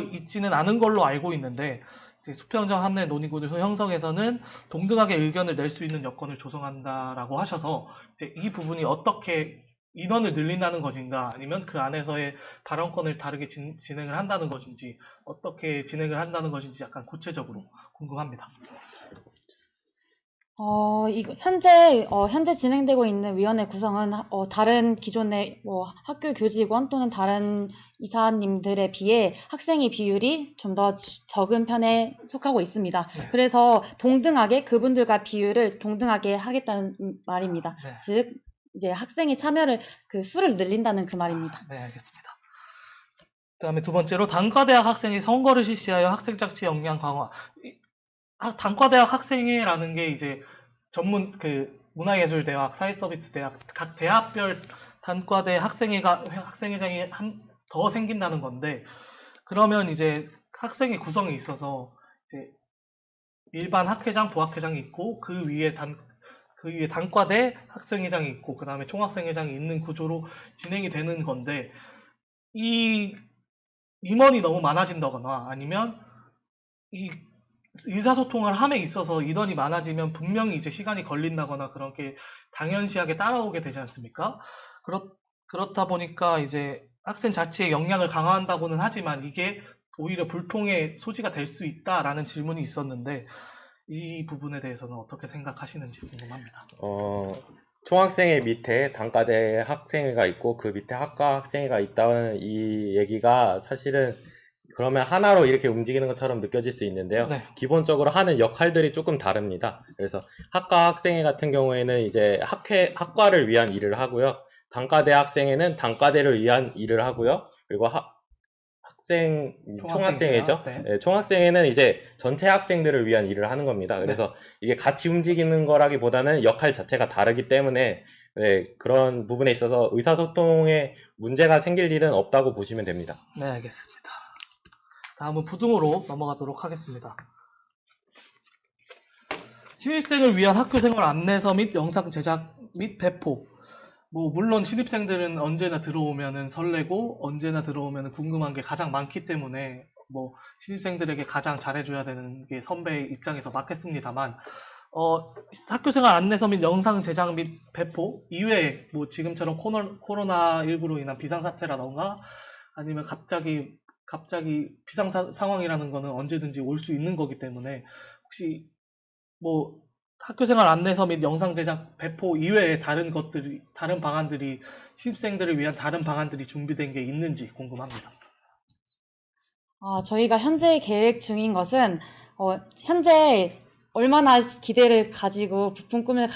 있지는 않은 걸로 알고 있는데, 이제 수평적 한내 논의구조 형성에서는 동등하게 의견을 낼 수 있는 여건을 조성한다라고 하셔서, 이제 이 부분이 어떻게 인원을 늘린다는 것인가, 아니면 그 안에서의 발언권을 다르게 진행을 한다는 것인지, 어떻게 진행을 한다는 것인지 약간 구체적으로 궁금합니다. 현재 진행되고 있는 위원회 구성은 다른 기존의 학교 교직원 또는 다른 이사님들에 비해 학생의 비율이 좀 더 적은 편에 속하고 있습니다. 네. 그래서 그분들과 비율을 동등하게 하겠다는 말입니다. 네. 즉 이제 학생의 참여를 수를 늘린다는 그 말입니다. 네, 알겠습니다. 그 다음에 두 번째로 단과대학 학생이 선거를 실시하여 학생정치 역량 강화. 단과대학 학생회라는 게 이제 전문 문화예술대학, 사회서비스대학 각 대학별 단과대 학생회장이 더 생긴다는 건데, 그러면 이제 학생의 구성에 있어서 이제 일반 학회장, 부학회장이 있고 그 위에 단과대 학생회장이 있고 그 다음에 총학생회장이 있는 구조로 진행이 되는 건데, 이 임원이 너무 많아진다거나 아니면 이 의사소통을 함에 있어서 인원이 많아지면 분명히 이제 시간이 걸린다거나 그런 게 당연시하게 따라오게 되지 않습니까? 그렇다 보니까 이제 학생 자체의 역량을 강화한다고는 하지만 이게 오히려 불통의 소지가 될 수 있다라는 질문이 있었는데 이 부분에 대해서는 어떻게 생각하시는지 궁금합니다. 총학생회 밑에 단과대 학생회가 있고 그 밑에 학과 학생회가 있다는 이 얘기가 사실은 그러면 하나로 이렇게 움직이는 것처럼 느껴질 수 있는데요. 네. 기본적으로 하는 역할들이 조금 다릅니다. 그래서 학과 학생회 같은 경우에는 이제 학과를 위한 일을 하고요. 단과대 학생회는 단과대를 위한 일을 하고요. 그리고 총학생회죠. 네. 네, 총학생회는 이제 전체 학생들을 위한 일을 하는 겁니다. 그래서 이게 같이 움직이는 거라기보다는 역할 자체가 다르기 때문에 네, 그런 부분에 있어서 의사소통에 문제가 생길 일은 없다고 보시면 됩니다. 네, 알겠습니다. 다음은 부등호로 넘어가도록 하겠습니다. 신입생을 위한 학교생활 안내서 및 영상 제작 및 배포. 물론 신입생들은 언제나 들어오면은 설레고 언제나 들어오면은 궁금한 게 가장 많기 때문에 신입생들에게 가장 잘해줘야 되는 게 선배의 입장에서 맞겠습니다만 학교생활 안내서 및 영상 제작 및 배포 이외에 지금처럼 코로나19로 인한 비상사태라던가 아니면 갑자기 비상 상황이라는 거는 언제든지 올 수 있는 거기 때문에 혹시 학교생활 안내서 및 영상 제작 배포 이외에 다른 방안들이 신입생들을 위한 다른 방안들이 준비된 게 있는지 궁금합니다. 저희가 현재 계획 중인 것은 현재 얼마나 기대를 가지고 부푼 꿈을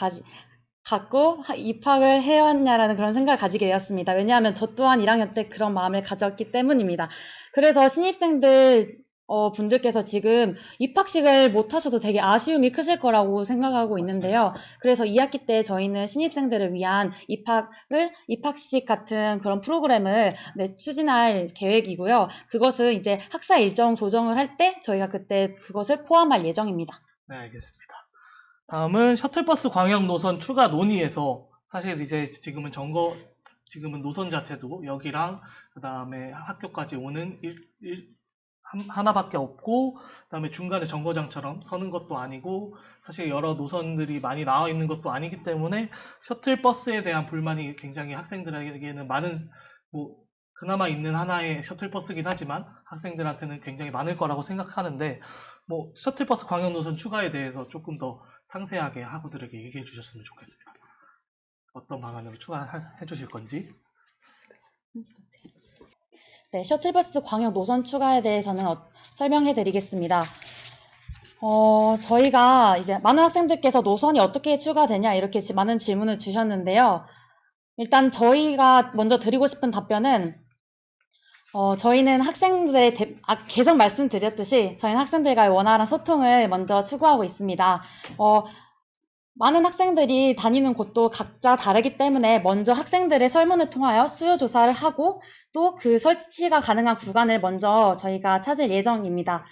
갖고 입학을 해왔냐라는 그런 생각을 가지게 되었습니다. 왜냐하면 저 또한 1학년 때 그런 마음을 가졌기 때문입니다. 그래서 신입생들 분들께서 지금 입학식을 못 하셔도 되게 아쉬움이 크실 거라고 생각하고 있는데요. 그래서 2학기 때 저희는 신입생들을 위한 입학식 같은 그런 프로그램을 추진할 계획이고요. 그것은 이제 학사 일정 조정을 할 때 저희가 그때 그것을 포함할 예정입니다. 네, 알겠습니다. 다음은 셔틀버스 광역 노선 추가 논의에서 사실 이제 지금은 노선 자체도 여기랑 그 다음에 학교까지 오는 하나밖에 없고 그다음에 중간에 정거장처럼 서는 것도 아니고 사실 여러 노선들이 많이 나와 있는 것도 아니기 때문에 셔틀버스에 대한 불만이 굉장히 학생들에게는 많은 그나마 있는 하나의 셔틀버스긴 하지만 학생들한테는 굉장히 많을 거라고 생각하는데 셔틀버스 광역 노선 추가에 대해서 조금 더 상세하게 학우들에게 얘기해 주셨으면 좋겠습니다. 어떤 방안으로 추가해 주실 건지. 네, 셔틀버스 광역 노선 추가에 대해서는 설명해 드리겠습니다. 저희가 이제 많은 학생들께서 노선이 어떻게 추가되냐 이렇게 많은 질문을 주셨는데요. 일단 저희가 먼저 드리고 싶은 답변은 저희는 계속 말씀드렸듯이 저희는 학생들과의 원활한 소통을 먼저 추구하고 있습니다. 많은 학생들이 다니는 곳도 각자 다르기 때문에 먼저 학생들의 설문을 통하여 수요 조사를 하고 또 그 설치가 가능한 구간을 먼저 저희가 찾을 예정입니다.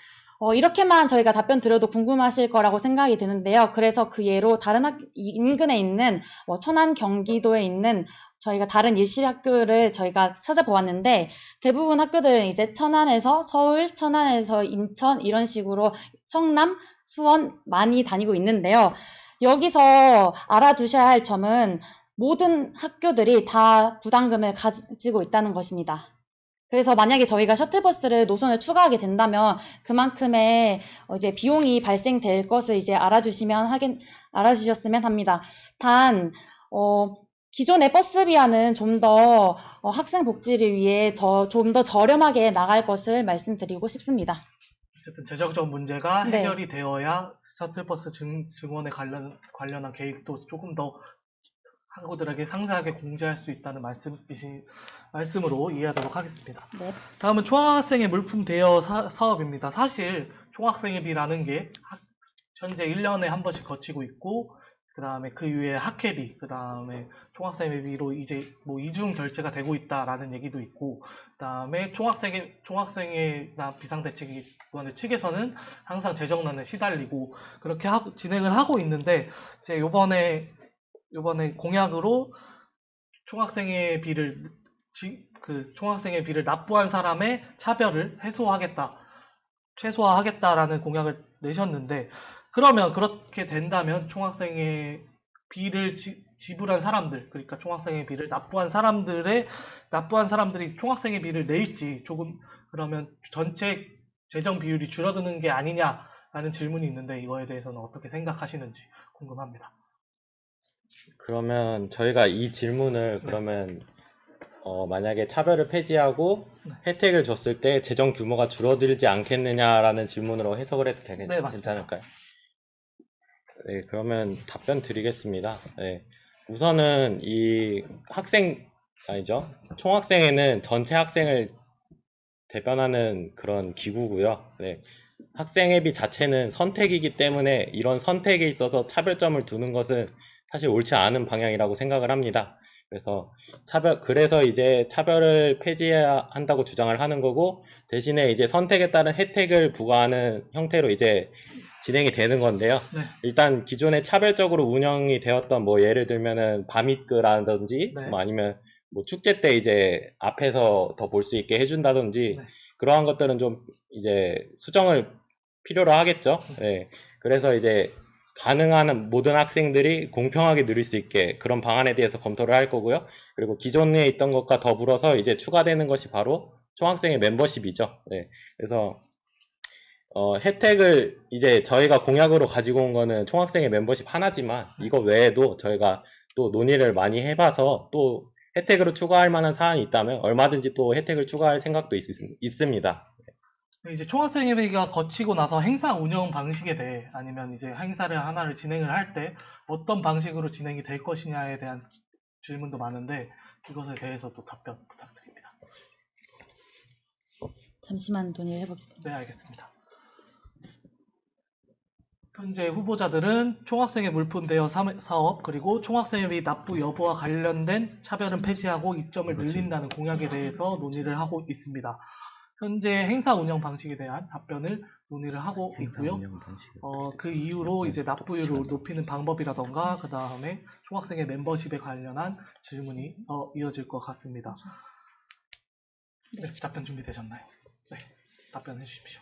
이렇게만 저희가 답변 드려도 궁금하실 거라고 생각이 드는데요. 그래서 그 예로 다른 인근에 있는 천안, 경기도에 있는 저희가 다른 예시 학교를 저희가 찾아보았는데 대부분 학교들은 이제 천안에서 서울, 천안에서 인천 이런 식으로 성남, 수원 많이 다니고 있는데요. 여기서 알아두셔야 할 점은 모든 학교들이 다 부담금을 가지고 있다는 것입니다. 그래서 만약에 저희가 셔틀버스를 노선을 추가하게 된다면 그만큼의 이제 비용이 발생될 것을 이제 알아주셨으면 합니다. 단, 기존의 버스비와는 좀 더 학생 복지를 위해 좀 더 저렴하게 나갈 것을 말씀드리고 싶습니다. 어쨌든 재정적 문제가 네. 해결이 되어야 셔틀버스 증원에 관련한 계획도 조금 더 학우들에게 상세하게 공지할 수 있다는 말씀으로 이해하도록 하겠습니다. 네. 다음은 총학생회 물품 대여 사업입니다. 사실 총학생회비라는 게 현재 1년에 한 번씩 거치고 있고 그 다음에 그 이후에 학회비, 그 다음에 총학생회비로 이제 이중 결제가 되고 있다라는 얘기도 있고, 그 다음에 총학생회나 비상대책위원회 측에서는 항상 재정난에 시달리고 그렇게 진행을 하고 있는데 이제 요번에 공약으로 총학생회비를 그 총학생회 비를 납부한 사람의 차별을 최소화하겠다라는 공약을 내셨는데, 그러면 그렇게 된다면 총학생회 비를 지불한 사람들, 그러니까 총학생회 비를 납부한 사람들이 총학생회 비를 낼지 조금, 그러면 전체 재정 비율이 줄어드는 게 아니냐라는 질문이 있는데, 이거에 대해서는 어떻게 생각하시는지 궁금합니다. 그러면 저희가 이 질문을 그러면 만약에 차별을 폐지하고 혜택을 줬을 때 재정 규모가 줄어들지 않겠느냐라는 질문으로 해석을 해도 네, 맞습니다. 괜찮을까요? 네, 그러면 답변 드리겠습니다. 네. 우선은 총학생회는 전체 학생을 대변하는 그런 기구고요. 네. 학생회비 자체는 선택이기 때문에 이런 선택에 있어서 차별점을 두는 것은 사실 옳지 않은 방향이라고 생각을 합니다. 그래서 이제 차별을 폐지한다고 주장을 하는 거고, 대신에 이제 선택에 따른 혜택을 부과하는 형태로 이제 진행이 되는 건데요. 네. 일단 기존에 차별적으로 운영이 되었던 예를 들면은 바미크라든지 네. 아니면 축제 때 이제 앞에서 더 볼 수 있게 해준다든지 네. 그러한 것들은 좀 이제 수정을 필요로 하겠죠. 네. 그래서 이제 가능한 모든 학생들이 공평하게 누릴 수 있게 그런 방안에 대해서 검토를 할 거고요. 그리고 기존에 있던 것과 더불어서 이제 추가되는 것이 바로 총학생회 멤버십이죠. 네. 그래서 혜택을 이제 저희가 공약으로 가지고 온 거는 총학생회 membership 하나지만, 이거 외에도 저희가 또 논의를 많이 해봐서 또 혜택으로 추가할 만한 사안이 있다면 얼마든지 또 혜택을 추가할 생각도 있습니다. 이제 총학생회비가 거치고 나서 행사 운영 방식에 대해, 아니면 이제 행사를 하나를 진행을 할 때 어떤 방식으로 진행이 될 것이냐에 대한 질문도 많은데, 이것에 대해서도 답변 부탁드립니다. 잠시만 논의를 해보겠습니다. 네, 알겠습니다. 현재 후보자들은 총학생회 물품 대여 사업, 그리고 총학생회비 납부 여부와 관련된 차별은 폐지하고 이점을 늘린다는 공약에 대해서 논의를 하고 있습니다. 현재 행사 운영 방식에 대한 답변을 논의를 하고 있고요. 그 이후로 이제 납부율을 높이는 방법이라던가, 그 다음에 총학생회 멤버십에 관련한 질문이 이어질 것 같습니다. 네, 답변 준비되셨나요? 네, 답변해 주십시오.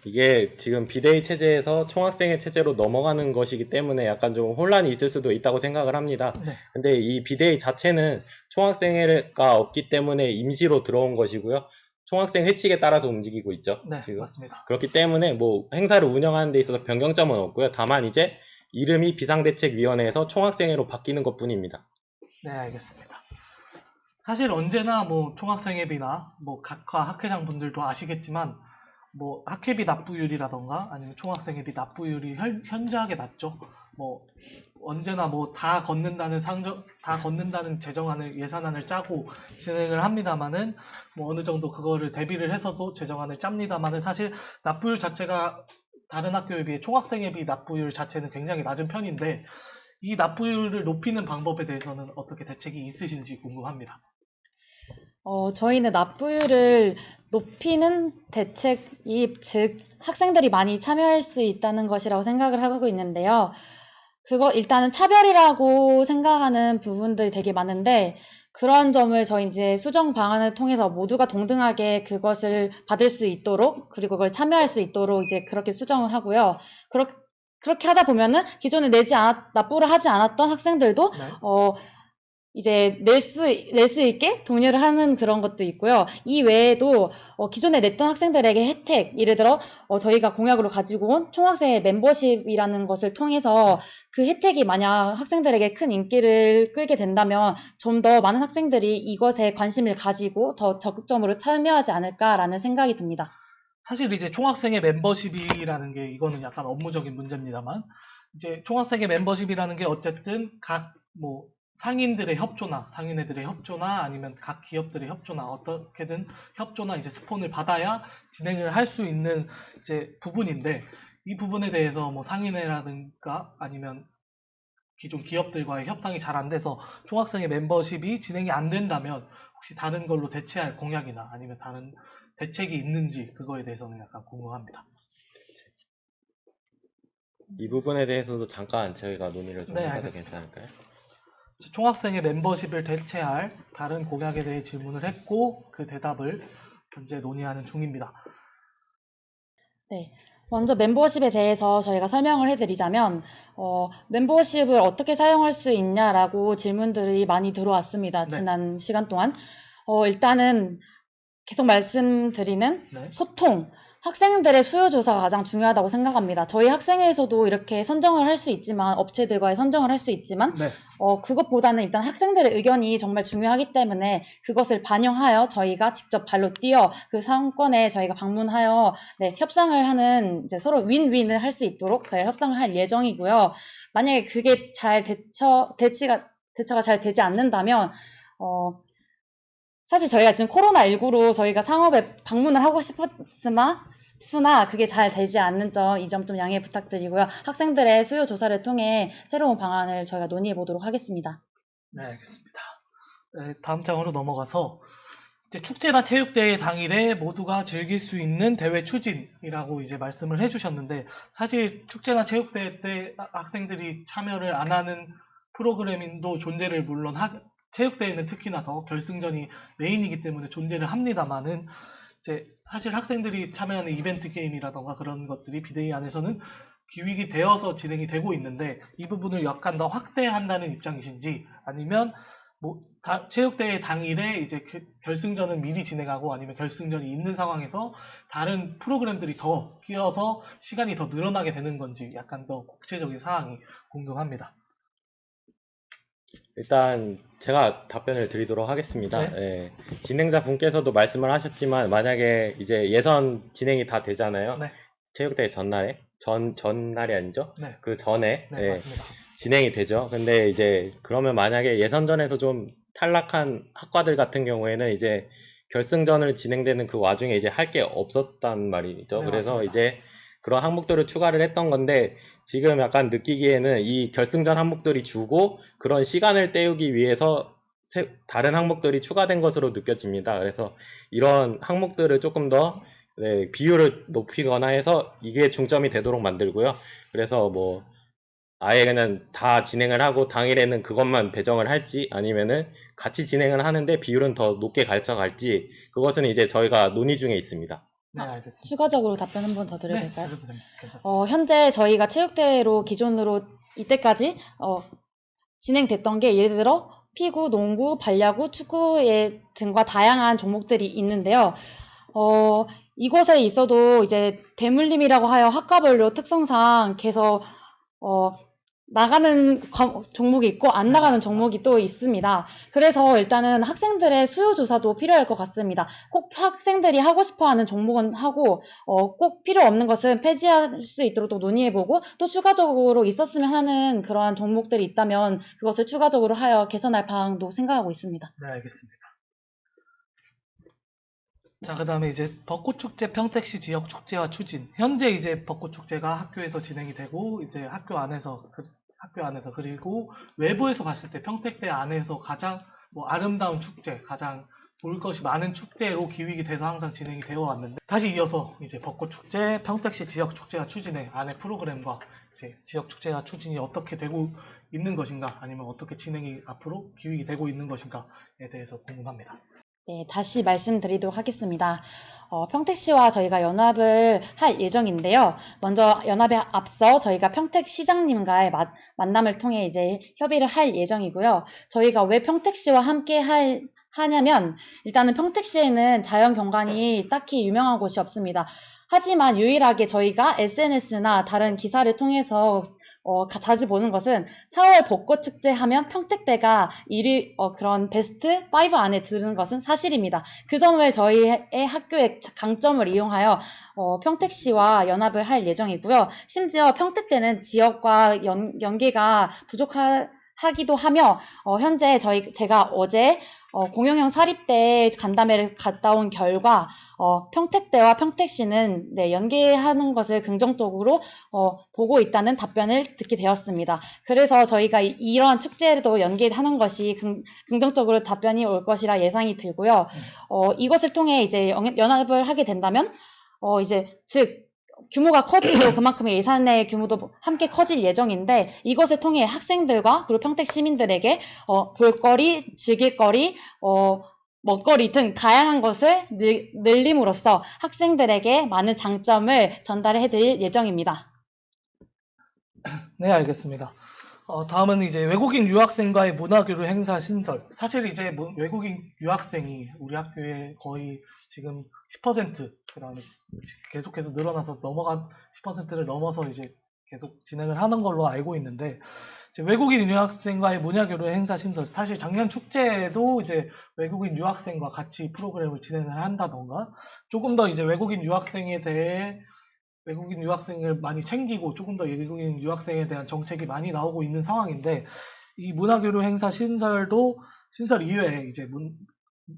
이게 지금 비대위 체제에서 총학생회 체제로 넘어가는 것이기 때문에 약간 좀 혼란이 있을 수도 있다고 생각을 합니다. 네. 근데 이 비대위 자체는 총학생회가 없기 때문에 임시로 들어온 것이고요. 총학생 회칙에 따라서 움직이고 있죠. 네, 지금. 맞습니다. 그렇기 때문에 행사를 운영하는 데 있어서 변경점은 없고요. 다만 이제 이름이 비상대책위원회에서 총학생회로 바뀌는 것 뿐입니다. 네, 알겠습니다. 사실 언제나 총학생회비나 각하 학회장 분들도 아시겠지만, 학회비 납부율이라던가 아니면 총학생회비 납부율이 현저하게 낮죠. 언제나 다 걷는다는 재정안을, 예산안을 짜고 진행을 합니다만은, 어느 정도 그거를 대비를 해서도 재정안을 짭니다만은, 사실 납부율 자체가 다른 학교에 비해 총학생회비 납부율 자체는 굉장히 낮은 편인데, 이 납부율을 높이는 방법에 대해서는 어떻게 대책이 있으신지 궁금합니다. 저희는 납부율을 높이는 대책이, 즉 학생들이 많이 참여할 수 있다는 것이라고 생각을 하고 있는데요. 일단은 차별이라고 생각하는 부분들이 되게 많은데, 그런 점을 저희 이제 수정 방안을 통해서 모두가 동등하게 그것을 받을 수 있도록, 그리고 그걸 참여할 수 있도록 이제 그렇게 수정을 하고요. 그렇게 하다 보면은 기존에 납부를 하지 않았던 학생들도 네. 이제 낼 수 있게 독려를 하는 그런 것도 있고요. 이 외에도 기존에 냈던 학생들에게 혜택, 예를 들어 저희가 공약으로 가지고 온 총학생회 멤버십이라는 것을 통해서 그 혜택이 만약 학생들에게 큰 인기를 끌게 된다면 좀 더 많은 학생들이 이것에 관심을 가지고 더 적극적으로 참여하지 않을까라는 생각이 듭니다. 사실 이제 총학생회 멤버십이라는 게, 이거는 약간 업무적인 문제입니다만, 이제 총학생회 멤버십이라는 게 어쨌든 각 상인들의 협조나 상인회들의 협조나 아니면 각 기업들의 협조나 어떻게든 협조나 이제 스폰을 받아야 진행을 할 수 있는 이제 부분인데, 이 부분에 대해서 상인회라든가 아니면 기존 기업들과의 협상이 잘 안 돼서 총학생회 멤버십이 진행이 안 된다면, 혹시 다른 걸로 대체할 공약이나 아니면 다른 대책이 있는지, 그거에 대해서는 약간 궁금합니다. 이 부분에 대해서도 잠깐 저희가 논의를 좀 네, 해봐도 알겠습니다. 괜찮을까요? 총학생회 멤버십을 대체할 다른 공약에 대해 질문을 했고 그 대답을 현재 논의하는 중입니다. 네. 먼저 멤버십에 대해서 저희가 설명을 해드리자면, 멤버십을 어떻게 사용할 수 있냐라고 질문들이 많이 들어왔습니다. 네. 지난 시간 동안. 일단은 계속 말씀드리는 네. 소통, 학생들의 수요 조사가 가장 중요하다고 생각합니다. 저희 학생회에서도 이렇게 선정을 할 수 있지만, 업체들과의 선정을 할 수 있지만, 네. 그것보다는 일단 학생들의 의견이 정말 중요하기 때문에 그것을 반영하여 저희가 직접 발로 뛰어 그 상권에 저희가 방문하여 네, 협상을 하는 이제 서로 윈윈을 할 수 있도록 저희가 협상을 할 예정이고요. 만약에 그게 잘 대처가 잘 되지 않는다면, 사실 저희가 지금 코로나19로 저희가 상업에 방문을 하고 싶었으나 그게 잘 되지 않는 점, 이 점 좀 양해 부탁드리고요. 학생들의 수요 조사를 통해 새로운 방안을 저희가 논의해 보도록 하겠습니다. 네, 알겠습니다. 네, 다음 장으로 넘어가서 이제 축제나 체육대회 당일에 모두가 즐길 수 있는 대회 추진이라고 이제 말씀을 해주셨는데 사실 축제나 체육대회 때 학생들이 참여를 안 하는 프로그램도 존재를 물론 체육대회는 특히나 더 결승전이 메인이기 때문에 존재를 합니다만은 이제 사실 학생들이 참여하는 이벤트 게임이라던가 그런 것들이 비대위 안에서는 기획이 되어서 진행이 되고 있는데 이 부분을 약간 더 확대한다는 입장이신지 아니면 뭐 체육대회 당일에 이제 결승전은 미리 진행하고 아니면 결승전이 있는 상황에서 다른 프로그램들이 더 끼어서 시간이 더 늘어나게 되는 건지 약간 더 구체적인 사항이 궁금합니다. 일단 제가 답변을 드리도록 하겠습니다. 네. 예, 진행자 분께서도 말씀을 하셨지만 만약에 이제 예선 진행이 다 되잖아요. 네. 체육대회 전날에 전날이 아니죠? 네. 그 전에 네, 예, 맞습니다. 진행이 되죠. 근데 이제 그러면 만약에 예선전에서 좀 탈락한 학과들 같은 경우에는 이제 결승전을 진행되는 그 와중에 이제 할 게 없었단 말이죠. 네, 그래서 맞습니다. 이제 그런 항목들을 추가를 했던 건데 지금 약간 느끼기에는 이 결승전 항목들이 주고 그런 시간을 때우기 위해서 다른 항목들이 추가된 것으로 느껴집니다. 그래서 이런 항목들을 조금 더 네, 비율을 높이거나 해서 이게 중점이 되도록 만들고요. 그래서 뭐 아예 그냥 다 진행을 하고 당일에는 그것만 배정을 할지 아니면은 같이 진행을 하는데 비율은 더 높게 가져갈지 그것은 이제 저희가 논의 중에 있습니다. 네, 알겠습니다. 추가적으로 답변 한 번 더 드려도 네, 될까요? 드려도 됩니다. 괜찮습니다. 현재 저희가 체육대회로 기존으로 이때까지 진행됐던 게 예를 들어 피구, 농구, 발야구, 축구 등과 다양한 종목들이 있는데요. 이곳에 있어도 이제 대물림이라고 하여 학과별로 특성상 계속 나가는 종목이 있고 안 나가는 종목이 또 있습니다. 그래서 일단은 학생들의 수요 조사도 필요할 것 같습니다. 꼭 학생들이 하고 싶어하는 종목은 하고 꼭 필요 없는 것은 폐지할 수 있도록 또 논의해보고 또 추가적으로 있었으면 하는 그러한 종목들이 있다면 그것을 추가적으로 하여 개선할 방안도 생각하고 있습니다. 네, 알겠습니다. 자, 그 다음에 이제 벚꽃축제 평택시 지역 축제와 추진. 현재 이제 벚꽃축제가 학교에서 진행이 되고, 이제 학교 안에서 그리고 외부에서 봤을 때 평택대 안에서 가장 뭐 아름다운 축제, 가장 볼 것이 많은 축제로 기획이 돼서 항상 진행이 되어 왔는데, 다시 이어서 이제 벚꽃축제 평택시 지역 축제와 추진의 안에 프로그램과 이제 지역 축제와 추진이 어떻게 되고 있는 것인가, 아니면 어떻게 진행이 앞으로 기획이 되고 있는 것인가에 대해서 궁금합니다. 네, 다시 말씀드리도록 하겠습니다. 평택시와 저희가 연합을 할 예정인데요. 먼저 연합에 앞서 저희가 평택시장님과의 만남을 통해 이제 협의를 할 예정이고요. 저희가 왜 평택시와 함께 하냐면 일단은 평택시에는 자연 경관이 딱히 유명한 곳이 없습니다. 하지만 유일하게 저희가 SNS나 다른 기사를 통해서 자주 보는 것은 4월 벚꽃 축제 하면 평택대가 1위 그런 베스트 5 안에 드는 것은 사실입니다. 그 점을 저희의 학교의 강점을 이용하여 평택시와 연합을 할 예정이고요. 심지어 평택대는 지역과 연계가 부족하기도 하며 현재 제가 어제 공영형 사립대 간담회를 갔다 온 결과 평택대와 평택시는 네, 연계하는 것을 긍정적으로 보고 있다는 답변을 듣게 되었습니다. 그래서 저희가 이러한 축제에도 연계하는 것이 긍정적으로 답변이 올 것이라 예상이 들고요. 이것을 통해 이제 연합을 하게 된다면 이제 즉 규모가 커지고 그만큼의 예산의 규모도 함께 커질 예정인데 이것을 통해 학생들과 그리고 평택 시민들에게 볼거리, 즐길거리, 먹거리 등 다양한 것을 늘림으로써 학생들에게 많은 장점을 전달해 드릴 예정입니다. 네, 알겠습니다. 다음은 이제 외국인 유학생과의 문화교류 행사 신설. 사실 이제 외국인 유학생이 우리 학교에 거의 지금 10%, 그다음에 계속해서 늘어나서 넘어간 10%를 넘어서 이제 계속 진행을 하는 걸로 알고 있는데, 이제 외국인 유학생과의 문화교류 행사 신설. 사실 작년 축제에도 이제 외국인 유학생과 같이 프로그램을 진행을 한다던가, 조금 더 이제 외국인 유학생에 대해 외국인 유학생을 많이 챙기고 조금 더 외국인 유학생에 대한 정책이 많이 나오고 있는 상황인데, 이 문화교류 행사 신설 이외에 이제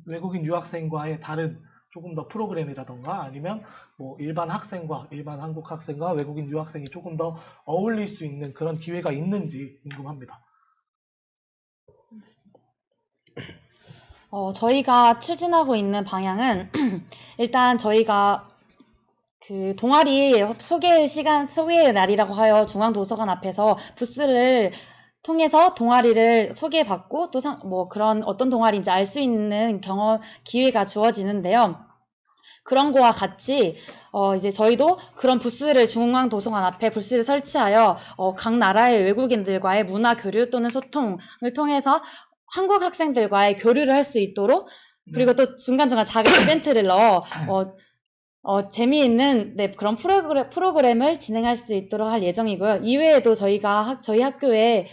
외국인 유학생과의 다른 조금 더 프로그램이라던가 아니면 뭐 일반 한국 학생과 외국인 유학생이 조금 더 어울릴 수 있는 그런 기회가 있는지 궁금합니다. 저희가 추진하고 있는 방향은 일단 저희가 그 동아리 소개의 날이라고 하여 중앙도서관 앞에서 부스를 통해서 동아리를 소개받고 또 그런 어떤 동아리인지 알 수 있는 기회가 주어지는데요. 그런 거와 같이 이제 저희도 그런 중앙도서관 앞에 부스를 설치하여 각 나라의 외국인들과의 문화 교류 또는 소통을 통해서 한국 학생들과의 교류를 할 수 있도록, 그리고 또 중간중간 작은 이벤트를 넣어 재미있는 그런 프로그램을 진행할 수 있도록 할 예정이고요. 이외에도 저희 학교에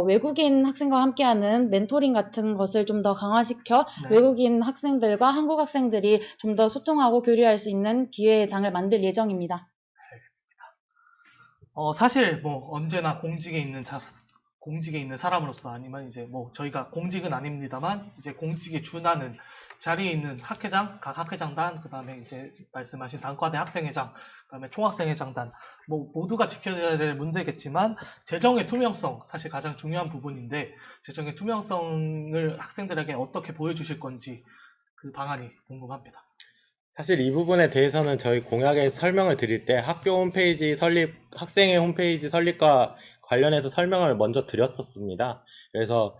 외국인 학생과 함께하는 멘토링 같은 것을 좀 더 강화시켜 외국인 학생들과 한국 학생들이 좀 더 소통하고 교류할 수 있는 기회의 장을 만들 예정입니다. 사실 뭐 언제나 공직에 있는 사람으로서, 아니면 이제 뭐 저희가 공직은 아닙니다만 이제 공직에 준하는 자리에 있는 각 학회장단, 그 다음에 이제 말씀하신 단과대 학생회장, 그 다음에 총학생회장단, 뭐 모두가 지켜야 될 문제겠지만, 재정의 투명성, 사실 가장 중요한 부분인데, 재정의 투명성을 학생들에게 어떻게 보여주실 건지 그 방안이 궁금합니다. 사실 이 부분에 대해서는 저희 공약에 설명을 드릴 때 학생회 홈페이지 설립과 관련해서 설명을 먼저 드렸었습니다. 그래서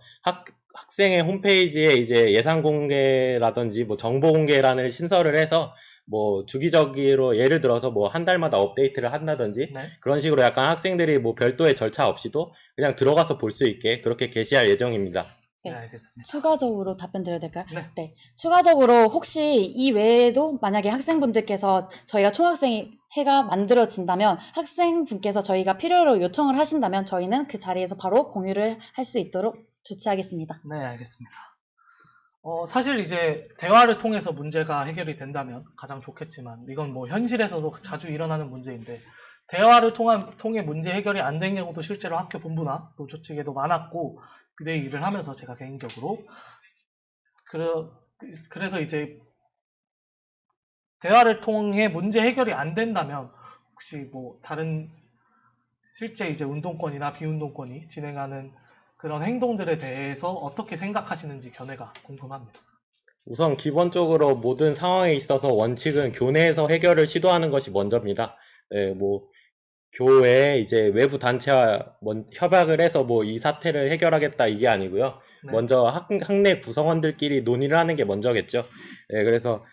학생회 홈페이지에 이제 예산 공개라든지 뭐 정보 공개란을 신설을 해서 뭐 주기적으로 예를 들어서 뭐 한 달마다 업데이트를 한다든지 그런 식으로 약간 학생들이 뭐 별도의 절차 없이도 그냥 들어가서 볼 수 있게 그렇게 게시할 예정입니다. 네, 알겠습니다. 추가적으로 답변 드려도 될까요? 네. 추가적으로 혹시 이 외에도 만약에 학생분들께서 저희가 총학생회가 만들어진다면 학생분께서 저희가 필요로 요청을 하신다면 저희는 그 자리에서 바로 공유를 할 수 있도록 조치하겠습니다. 네, 알겠습니다. 사실 이제 대화를 통해서 문제가 해결이 된다면 가장 좋겠지만, 이건 뭐 현실에서도 자주 일어나는 문제인데, 대화를 통해 문제 해결이 안 된 경우도 실제로 학교 본부나 노조 측에도 많았고, 그때 일을 하면서 제가 개인적으로 그래서 이제 대화를 통해 문제 해결이 안 된다면 혹시 뭐 다른 실제 이제 운동권이나 비운동권이 진행하는 그런 행동들에 대해서 어떻게 생각하시는지 견해가 궁금합니다. 우선 기본적으로 모든 상황에 있어서 원칙은 교내에서 해결을 시도하는 것이 먼저입니다. 네, 뭐 교회 이제 외부 단체와 협약을 해서 뭐 이 사태를 해결하겠다 이게 아니고요. 네. 먼저 학내 구성원들끼리 논의를 하는 게 먼저겠죠. 네, 그래서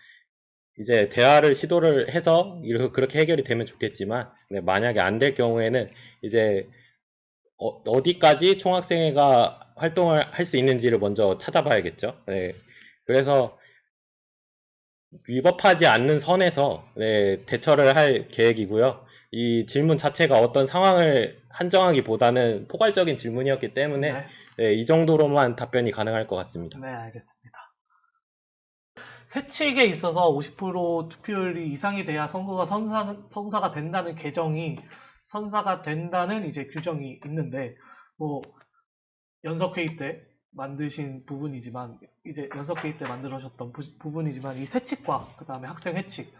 이제 대화를 시도를 해서 그렇게 해결이 되면 좋겠지만, 네, 만약에 안 될 경우에는 이제 어디까지 총학생회가 활동을 할 수 있는지를 먼저 찾아봐야겠죠. 네, 그래서 위법하지 않는 선에서 네, 대처를 할 계획이고요. 이 질문 자체가 어떤 상황을 한정하기보다는 포괄적인 질문이었기 때문에 네, 이 정도로만 답변이 가능할 것 같습니다. 네, 알겠습니다. 세칙에 있어서 50% 투표율이 이상이 돼야 선사가 된다는 선사가 된다는 이제 규정이 있는데, 뭐 연석회의 때 만드신 부분이지만, 이제 연석회의 때 만들어졌던 부분이지만, 이 세칙과 그 다음에 학생 회칙,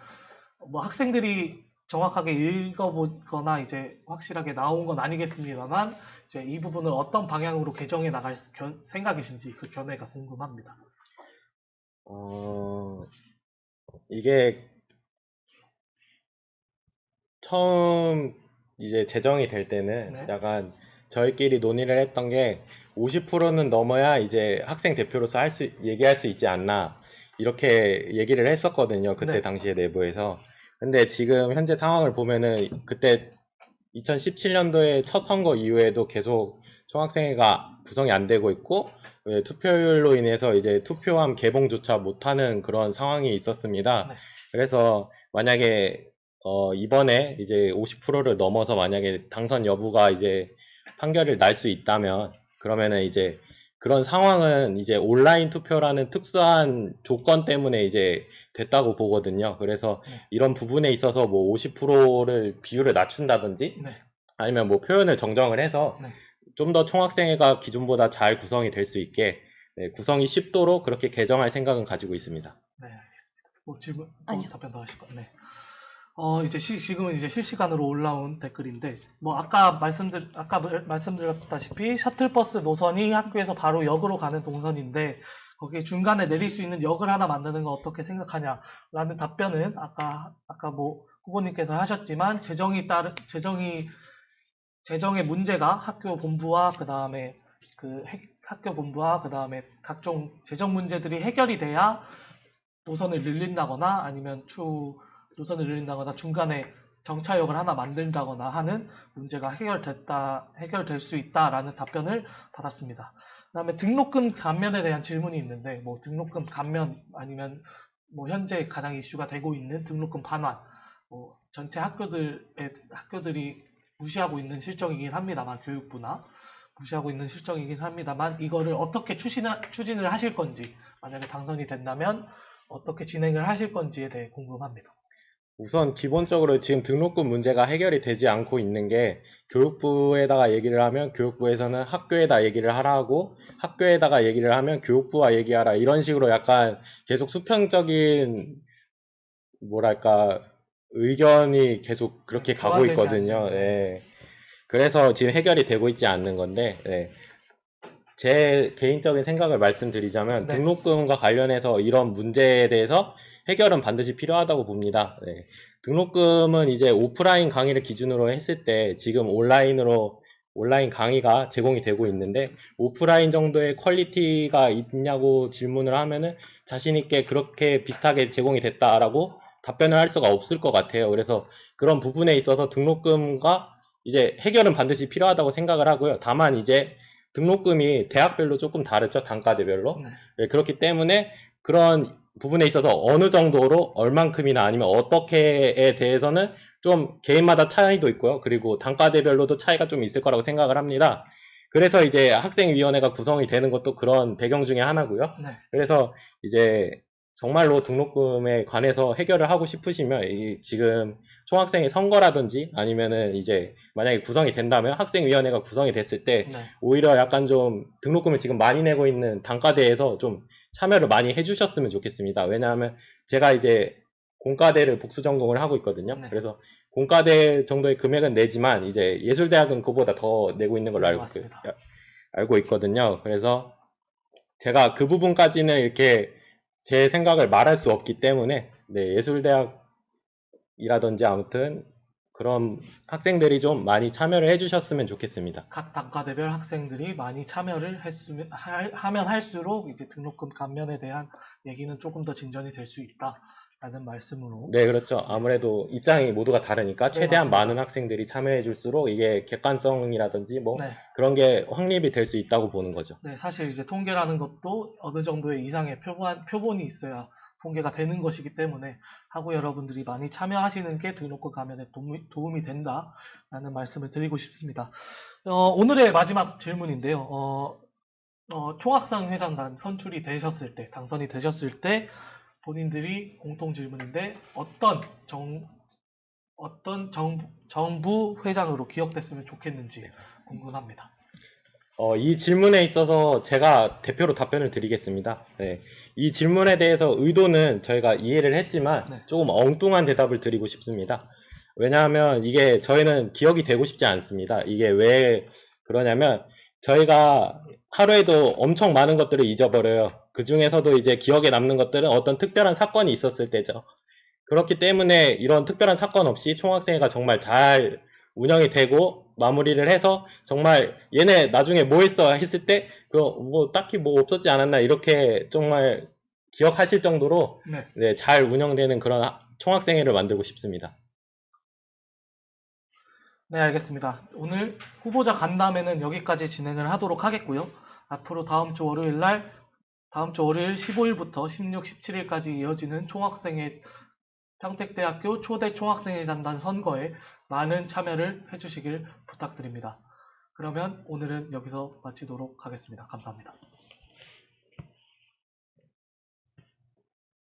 뭐 학생들이 정확하게 읽어보거나 이제 확실하게 나온 건 아니겠습니다만, 이제 이 부분을 어떤 방향으로 개정해 나갈 생각이신지 그 견해가 궁금합니다. 이게 처음 이제 제정이 될 때는 네. 약간 저희끼리 논의를 했던 게 50%는 넘어야 이제 학생 대표로서 얘기할 수 있지 않나 이렇게 얘기를 했었거든요. 그때 네. 당시에 내부에서. 근데 지금 현재 상황을 보면은 그때 2017년도에 첫 선거 이후에도 계속 총학생회가 구성이 안 되고 있고 투표율로 인해서 이제 투표함 개봉조차 못하는 그런 상황이 있었습니다. 네. 그래서 만약에 이번에 이제 50%를 넘어서 만약에 당선 여부가 이제 판결을 날 수 있다면 그러면은 이제 그런 상황은 이제 온라인 투표라는 특수한 조건 때문에 이제 됐다고 보거든요. 그래서 네. 이런 부분에 있어서 뭐 50%를 비율을 낮춘다든지 네. 아니면 뭐 표현을 정정을 해서 네. 좀 더 총학생회가 기존보다 잘 구성이 될 수 있게 구성이 쉽도록 그렇게 개정할 생각은 가지고 있습니다. 네, 알겠습니다. 뭐 질문, 아니요. 답변 더 하실 거. 네. 이제 지금은 이제 실시간으로 올라온 댓글인데, 뭐 아까 말씀드렸다시피 셔틀버스 노선이 학교에서 바로 역으로 가는 동선인데 거기에 중간에 내릴 수 있는 역을 하나 만드는 거 어떻게 생각하냐라는 답변은 아까 뭐 후보님께서 하셨지만 재정의 문제가 학교 본부와 그다음에 각종 재정 문제들이 해결이 돼야 노선을 늘린다거나 아니면 노선을 늘린다거나 중간에 정차역을 하나 만든다거나 하는 문제가 해결될 수 있다라는 답변을 받았습니다. 그다음에 등록금 감면에 대한 질문이 있는데 뭐 등록금 감면 아니면 뭐 현재 가장 이슈가 되고 있는 등록금 반환 뭐 전체 학교들이 무시하고 있는 실정이긴 합니다만 교육부나 무시하고 있는 실정이긴 합니다만 이거를 어떻게 추진을 하실 건지 만약에 당선이 된다면 어떻게 진행을 하실 건지에 대해 궁금합니다. 우선 기본적으로 지금 등록금 문제가 해결이 되지 않고 있는 게 교육부에다가 얘기를 하면 교육부에서는 학교에다 얘기를 하라고 학교에다가 얘기를 하면 교육부와 얘기하라 이런 식으로 약간 계속 수평적인 뭐랄까 의견이 계속 그렇게 가고 교환되지 있거든요. 않는, 예. 그래서 지금 해결이 되고 있지 않는 건데 예. 제 개인적인 생각을 말씀드리자면 네. 등록금과 관련해서 이런 문제에 대해서 해결은 반드시 필요하다고 봅니다. 네. 등록금은 이제 오프라인 강의를 기준으로 했을 때 지금 온라인 강의가 제공이 되고 있는데 오프라인 정도의 퀄리티가 있냐고 질문을 하면은 자신 있게 그렇게 비슷하게 제공이 됐다라고 답변을 할 수가 없을 것 같아요. 그래서 그런 부분에 있어서 등록금과 이제 해결은 반드시 필요하다고 생각을 하고요. 다만 이제 등록금이 대학별로 조금 다르죠. 단과대별로. 네. 네, 그렇기 때문에 그런 부분에 있어서 어느 정도로 얼만큼이나 아니면 어떻게에 대해서는 좀 개인마다 차이도 있고요. 그리고 단과대별로도 차이가 좀 있을 거라고 생각을 합니다. 그래서 이제 학생위원회가 구성이 되는 것도 그런 배경 중에 하나고요. 네. 그래서 이제 정말로 등록금에 관해서 해결을 하고 싶으시면 지금 총학생회 선거라든지 아니면은 이제 만약에 구성이 된다면 학생위원회가 구성이 됐을 때 네. 오히려 약간 좀 등록금을 지금 많이 내고 있는 단과대에서 좀 참여를 많이 해주셨으면 좋겠습니다. 왜냐하면 제가 이제 공과대를 복수 전공을 하고 있거든요. 네. 그래서 공과대 정도의 금액은 내지만 이제 예술대학은 그보다 더 내고 있는 걸로 네, 맞습니다. 알고 있거든요. 그래서 제가 그 부분까지는 이렇게 제 생각을 말할 수 없기 때문에 네, 예술대학이라든지 아무튼 그런 학생들이 좀 많이 참여를 해주셨으면 좋겠습니다. 각 단과대별 학생들이 많이 참여를 하면 할수록 이제 등록금 감면에 대한 얘기는 조금 더 진전이 될 수 있다라는 말씀으로. 네, 그렇죠. 아무래도 입장이 모두가 다르니까 네, 최대한 맞습니다. 많은 학생들이 참여해 줄수록 이게 객관성이라든지 뭐 네. 그런 게 확립이 될 수 있다고 보는 거죠. 네, 사실 이제 통계라는 것도 어느 정도의 이상의 표본이 있어야 통계가 되는 것이기 때문에 학우 여러분들이 많이 참여하시는 게 등록금 감면에 도움이 된다라는 말씀을 드리고 싶습니다. 오늘의 마지막 질문인데요. 총학생 회장단 선출이 되셨을 때, 당선이 되셨을 때 본인들이 공통 질문인데 어떤 정부 회장으로 기억됐으면 좋겠는지 궁금합니다. 이 질문에 있어서 제가 대표로 답변을 드리겠습니다. 네. 이 질문에 대해서 의도는 저희가 이해를 했지만 네. 조금 엉뚱한 대답을 드리고 싶습니다. 왜냐하면 이게 저희는 기억이 되고 싶지 않습니다. 이게 왜 그러냐면 저희가 하루에도 엄청 많은 것들을 잊어버려요. 그 중에서도 이제 기억에 남는 것들은 어떤 특별한 사건이 있었을 때죠. 그렇기 때문에 이런 특별한 사건 없이 총학생회가 정말 잘 운영이 되고 마무리를 해서 정말 얘네 나중에 뭐 했어 했을 때 그 뭐 딱히 뭐 없었지 않았나 이렇게 정말 기억하실 정도로 네. 네, 잘 운영되는 그런 총학생회를 만들고 싶습니다. 네, 알겠습니다. 오늘 후보자 간담회는 여기까지 진행을 하도록 하겠고요. 앞으로 다음 주 월요일 15일부터 16, 17일까지 이어지는 총학생회 평택대학교 초대 총학생회장단 선거에 많은 참여를 해주시길 부탁드립니다. 그러면 오늘은 여기서 마치도록 하겠습니다. 감사합니다.